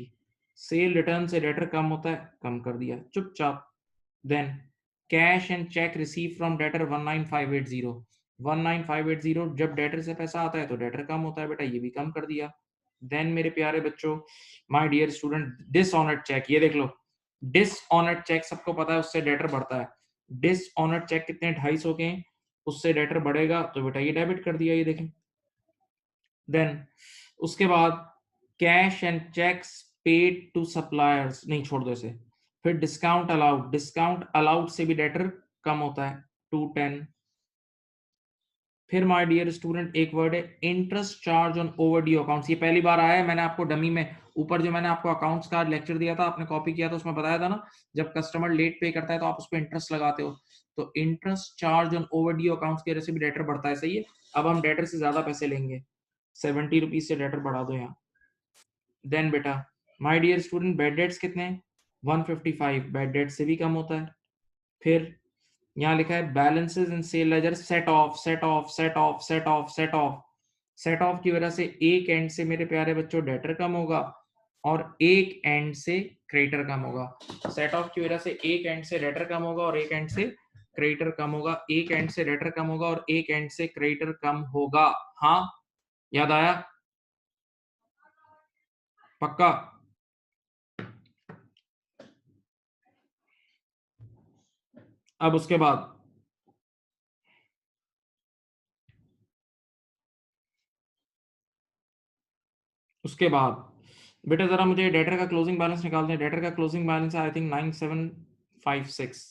सेल रिटर्न से डेटर कम होता है, कम कर दिया चुपचाप। Then cash and cheque receive from debtor 19580। 19580 जब डेटर से पैसा आता है तो डेटर कम होता है बेटा, ये भी कम कर दिया। देन मेरे प्यारे बच्चों, my dear student, dishonoured cheque, ये देख लो, डिसऑनर्ड चेक सबको पता है उससे डेटर बढ़ता है। डिसऑनर्ड चेक कितने 250 के हैं, उससे डेटर बढ़ेगा तो बेटा ये डेबिट कर दिया, ये देखें। देन उसके बाद cash and cheques paid to suppliers, नहीं छोड़ दो इसे। फिर डिस्काउंट अलाउड, डिस्काउंट अलाउड से भी डेटर कम होता है 210। फिर माय डियर स्टूडेंट एक वर्ड है interest charge on overdue accounts, ये पहली बार आया है, मैंने आपको डमी में ऊपर जो मैंने आपको अकाउंट्स का लेक्चर दिया था, आपने कॉपी किया था, उसमें बताया था ना, जब कस्टमर लेट पे करता है तो आप उस पर इंटरेस्ट लगाते हो, तो interest charge on overdue accounts की वजह से भी डेटर बढ़ता है, सही है। अब हम डेटर से ज्यादा पैसे लेंगे, 70 रुपीज से डेटर बढ़ा दो यहाँ। देन बेटा my dear student bad debts कितने हैं, 155, बैड डेट से भी कम होता है। फिर यहाँ लिखा है balances in sale ledger set off, set off, set off, set off, set off. Set off की वजह से एक एंड से मेरे प्यारे बच्चों डेटर कम होगा और एक एंड से क्रेडिटर कम होगा। सेट ऑफ की वजह से एक एंड से डेटर कम होगा और एक एंड से क्रेडिटर कम होगा, एक एंड से डेटर कम होगा और एक एंड से क्रेडिटर कम होगा। हाँ, याद आया? पक्का? अब उसके बाद बेटा जरा मुझे डेटर का क्लोजिंग बैलेंस निकाल दें। डेटर का क्लोजिंग बैलेंस है आई थिंक 9756।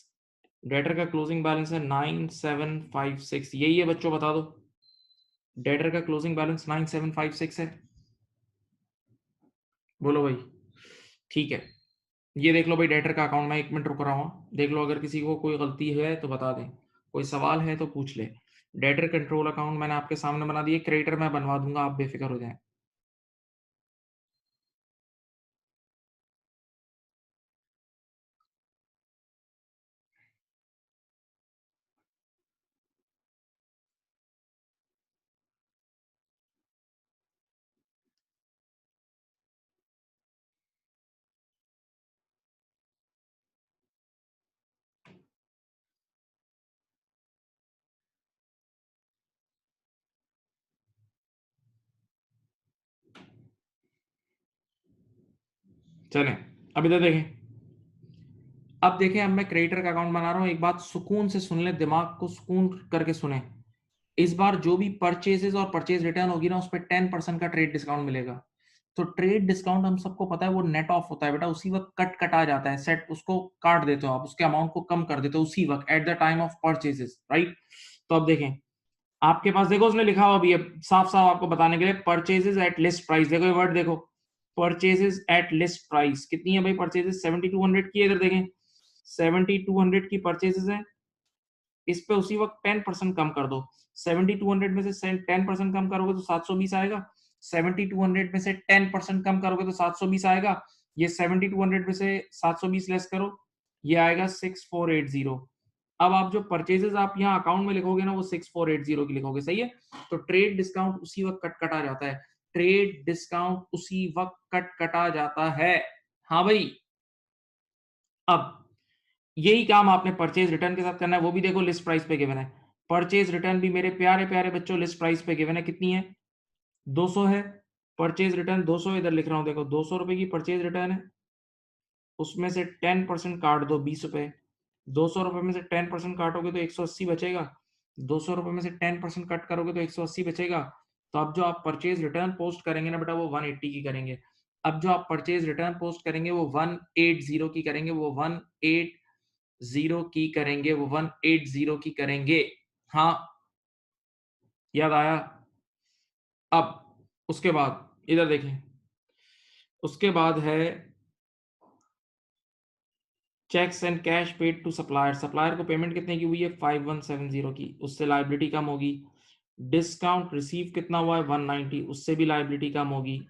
डेटर का क्लोजिंग बैलेंस है 9756, यही है बच्चों, बता दो। डेटर का क्लोजिंग बैलेंस 9756 है, बोलो भाई। ठीक है, ये देख लो भाई डेटर का अकाउंट, मैं 1 मिनट रुक रहा हूँ, देख लो, अगर किसी को कोई गलती है तो बता दें, कोई सवाल है तो पूछ ले। डेटर कंट्रोल अकाउंट मैंने आपके सामने बना दिए, क्रेडिटर मैं बनवा दूंगा, आप बेफिक्र हो जाएं। चलें, अब इधर देखें, अब देखें, अब मैं क्रेडिटर का अकाउंट बना रहा हूं, एक बात सुकून से सुन ले, दिमाग को सुकून करके सुने। इस बार जो भी परचेजेस और परचेज रिटर्न होगी ना, उस पर 10% का ट्रेड डिस्काउंट मिलेगा। तो ट्रेड डिस्काउंट हम सबको पता है वो नेट ऑफ होता है बेटा, उसी वक्त कटा जाता है, सेट उसको काट देते हो आप, उसके अमाउंट को कम कर देते हो उसी वक्त at the time of purchases, right. तो अब देखें, आपके पास देखो उसने लिखा हुआ भी है साफ साफ आपको बताने के लिए, परचेजेस एट लिस्ट प्राइस, देखो ये वर्ड देखो, परचेजेस एट लिस्ट प्राइस कितनी है भाई, परचेजेस 7200 की है, इधर देखें 7200 की परचेजेस है, इस पे उसी वक्त 10% कम कर दो। 7200 में से 10% कम करोगे तो 720 आएगा, 7200 में से 10% कम करोगे तो 720 आएगा, ये 7200 में से 720 लेस करो, ये आएगा 6480। अब आप जो परचेजेस आप यहाँ अकाउंट में लिखोगे ना, वो 6480 की लिखोगे, सही है। तो ट्रेड डिस्काउंट उसी वक्त कटा जाता है, ट्रेड डिस्काउंट उसी वक्त कटा जाता है। हाँ भाई, अब यही काम आपने परचेज रिटर्न के साथ करना है, वो भी देखो लिस्ट प्राइस पे गिवन है। परचेज रिटर्न भी मेरे प्यारे प्यारे बच्चों लिस्ट प्राइस पे गिवन है, कितनी है, 200 है। परचेज रिटर्न 200 इधर लिख रहा हूं, देखो 200 रुपए की परचेज रिटर्न है, उसमें से 10% काट दो, 20 रुपए। 200 रुपए में से 10% काटोगे तो 180 बचेगा, 200 रुपए में से 10% कट करोगे तो 180 बचेगा। तो अब जो आप परचेज रिटर्न पोस्ट करेंगे ना बेटा, वो 180 की करेंगे। अब जो आप परचेज रिटर्न पोस्ट करेंगे वो 180 की करेंगे, वो 180 की करेंगे, वो 180 की करेंगे। हाँ, याद आया? अब उसके बाद इधर देखें, उसके बाद है cheques and cash paid to supplier, supplier को पेमेंट कितने की हुई है, 5170 की, उससे लायबिलिटी कम होगी। डिस्काउंट रिसीव कितना हुआ है, 190, उससे भी लायबिलिटी कम होगी।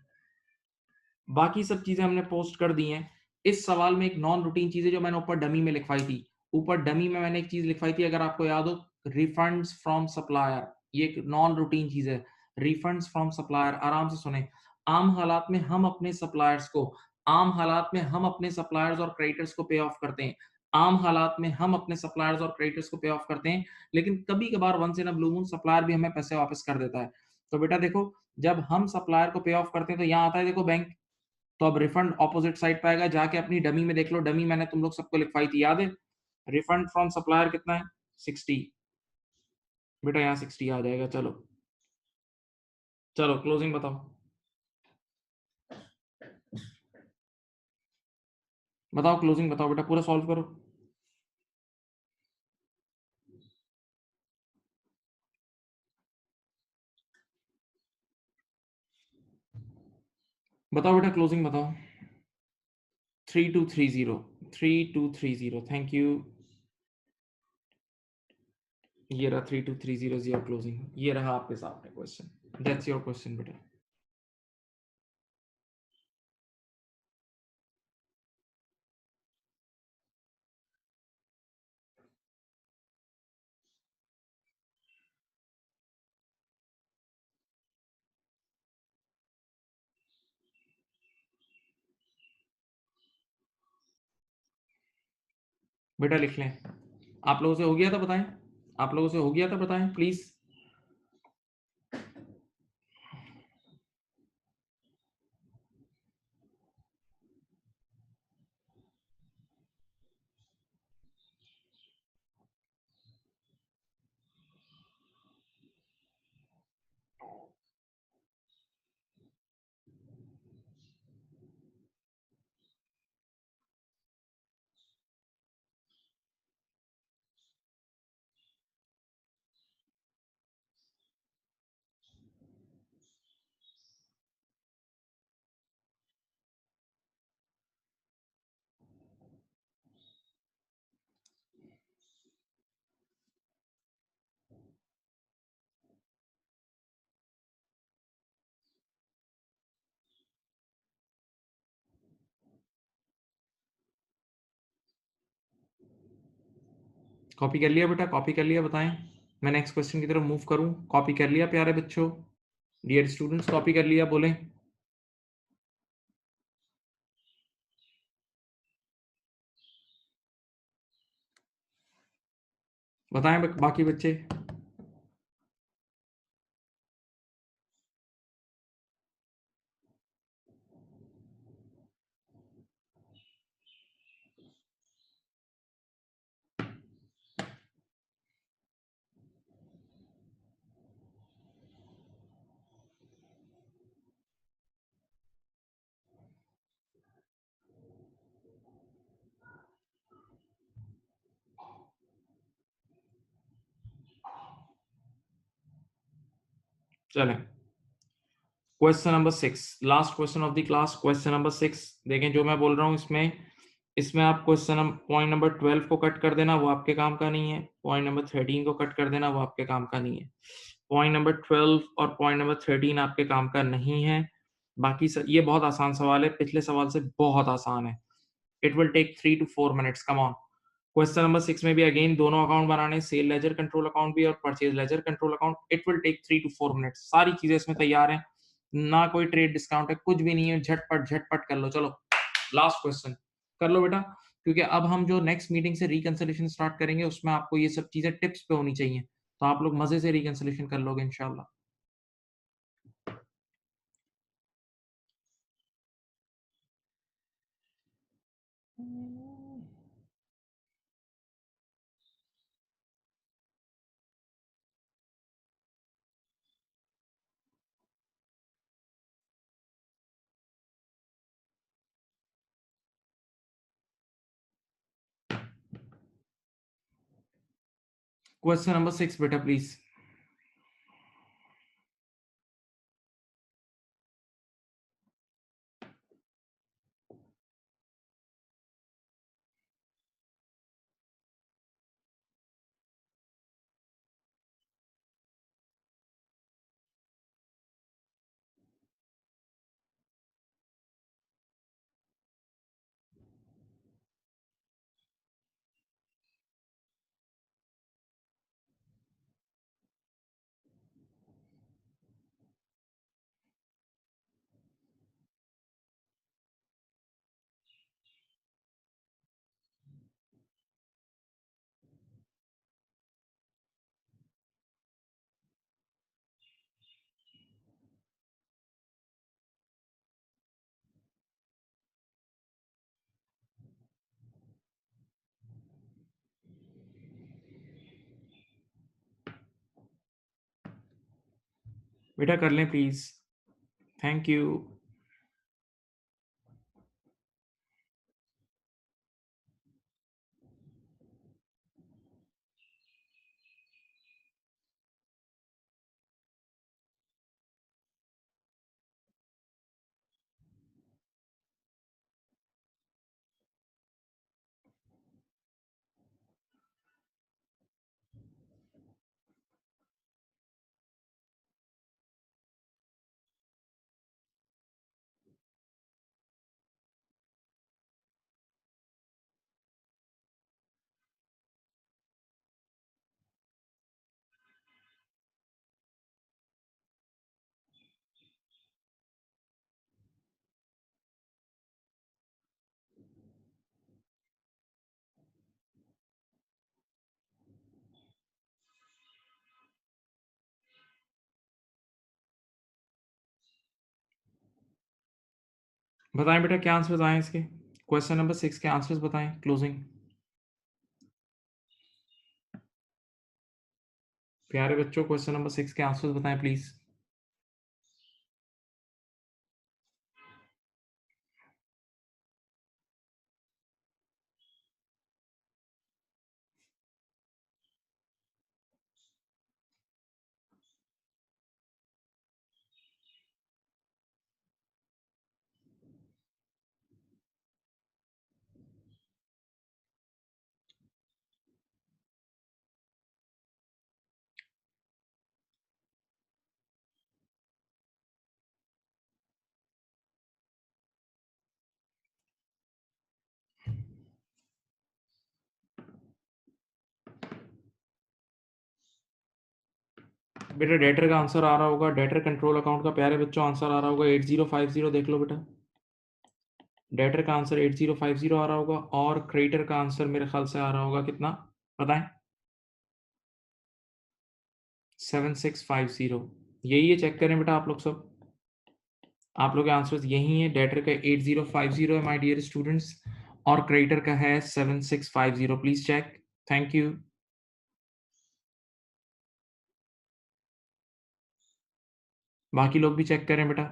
बाकी सब चीजें हमने पोस्ट कर दी हैं। इस सवाल में एक नॉन रूटीन चीज है जो मैंने ऊपर डमी में लिखवाई थी, ऊपर डमी में मैंने एक चीज लिखवाई थी, अगर आपको याद हो, रिफंड्स फ्रॉम सप्लायर, ये एक नॉन रूटीन चीज है। रिफंड्स फ्रॉम सप्लायर, आराम से सुने, आम हालात में हम अपने सप्लायर्स को, आम हालात में हम अपने सप्लायर्स और क्रेडिटर्स को पे ऑफ करते हैं। आम हालात में हम अपने सप्लायर्स और क्रेडिटर्स को पे ऑफ करते हैं, लेकिन कभी-कभार once in a blue moon supplier भी हमें पैसे वापस कर देता है। तो बेटा देखो, जब हम सप्लायर को पे ऑफ करते हैं तो यहाँ आता है देखो बैंक, तो अब रिफंड ऑपोजिट साइड पे आएगा, जाके अपनी डमी में देख लो, डमी मैंने तुम लोग सबको लिखवाई थी, याद है? रिफंड फ्रॉम सप्लायर कितना है? 60। बेटा यहाँ 60 आ जाएगा, चलो। चलो क्लोजिंग बताओ। बताओ क्लोजिंग बताओ बेटा, पूरा सॉल्व करो। बताओ बेटा क्लोजिंग बताओ। 3230, 3230, थैंक यू। ये रहा 3230 इज योर क्लोजिंग, ये रहा आपके सामने क्वेश्चन, दैट्स योर क्वेश्चन बेटा। बेटा लिख लें। आप लोगों से हो गया था बताएं, आप लोगों से हो गया था बताएं प्लीज। कॉपी कर लिया बेटा, कॉपी कर लिया, बताएं। मैं नेक्स्ट क्वेश्चन की तरफ मूव करूं? कॉपी कर लिया प्यारे बच्चों? डियर स्टूडेंट्स, कॉपी कर लिया? बोलें। बताएं बाकी बच्चे। चलें, question number 6, last question of the class, question number 6। देखें जो मैं बोल रहा हूं इसमें, इसमें आप क्वेश्चन पॉइंट नंबर 12 को कट कर देना, वो आपके काम का नहीं है। पॉइंट नंबर 13 को कट कर देना, वो आपके काम का नहीं है। पॉइंट नंबर 12 और पॉइंट नंबर 13 आपके काम का नहीं है। बाकी ये बहुत आसान सवाल है, पिछले सवाल से बहुत आसान है। It will take 3 to 4 minutes, come on. Question number 6 में भी अगेन दोनों अकाउंट बनाने, सेल लेजर कंट्रोल अकाउंट भी और purchase ledger control account. It will take 3 to 4 minutes, सारी चीजें इसमें तैयार हैं, ना कोई ट्रेड डिस्काउंट है, कुछ भी नहीं है, झटपट झटपट कर लो। चलो लास्ट क्वेश्चन कर लो बेटा, क्योंकि अब हम जो नेक्स्ट मीटिंग से रिकंसिलेशन स्टार्ट करेंगे उसमें आपको ये सब चीजें टिप्स पे होनी चाहिए, तो आप लोग मजे से रिकंसिलेशन कर लोगे इंशाल्लाह। क्वेश्चन नंबर 6 बेटा प्लीज। बेटा कर लें प्लीज। Thank you. बताएं बेटा क्या आंसर्स आए इसके, क्वेश्चन नंबर 6 के आंसर्स बताएं क्लोजिंग। प्यारे बच्चों क्वेश्चन नंबर 6 के आंसर्स बताएं प्लीज। बेटा डेटर का आंसर आ रहा होगा, डेटर कंट्रोल अकाउंट का प्यारे बच्चों आंसर आ रहा होगा 8050, देख लो बेटा। डेटर का आंसर 8050 आ रहा होगा और क्रेडिटर का आंसर मेरे ख्याल से आ रहा होगा कितना बताएं, 7650। यही है, चेक करें बेटा आप लोग सब, आप लोग के आंसर्स यही है। डेटर का 8050 है माय डियर स्टूडेंट्स और क्रेडिटर का है 7650। Please check. Thank you. बाकी लोग भी चेक करें बेटा।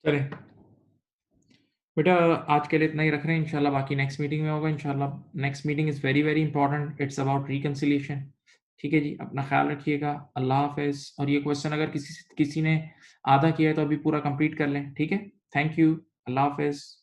चलें बेटा, आज के लिए इतना ही रख रहे हैं, इंशाल्लाह बाकी नेक्स्ट मीटिंग में होगा इंशाल्लाह। Next meeting is very very important, it's about reconciliation. ठीक है जी, अपना ख्याल रखिएगा। अल्लाह हाफ़िज़। और ये क्वेश्चन अगर किसी ने आधा किया है तो अभी पूरा कंप्लीट कर लें, ठीक है? Thank you. अल्लाह हाफ़िज़।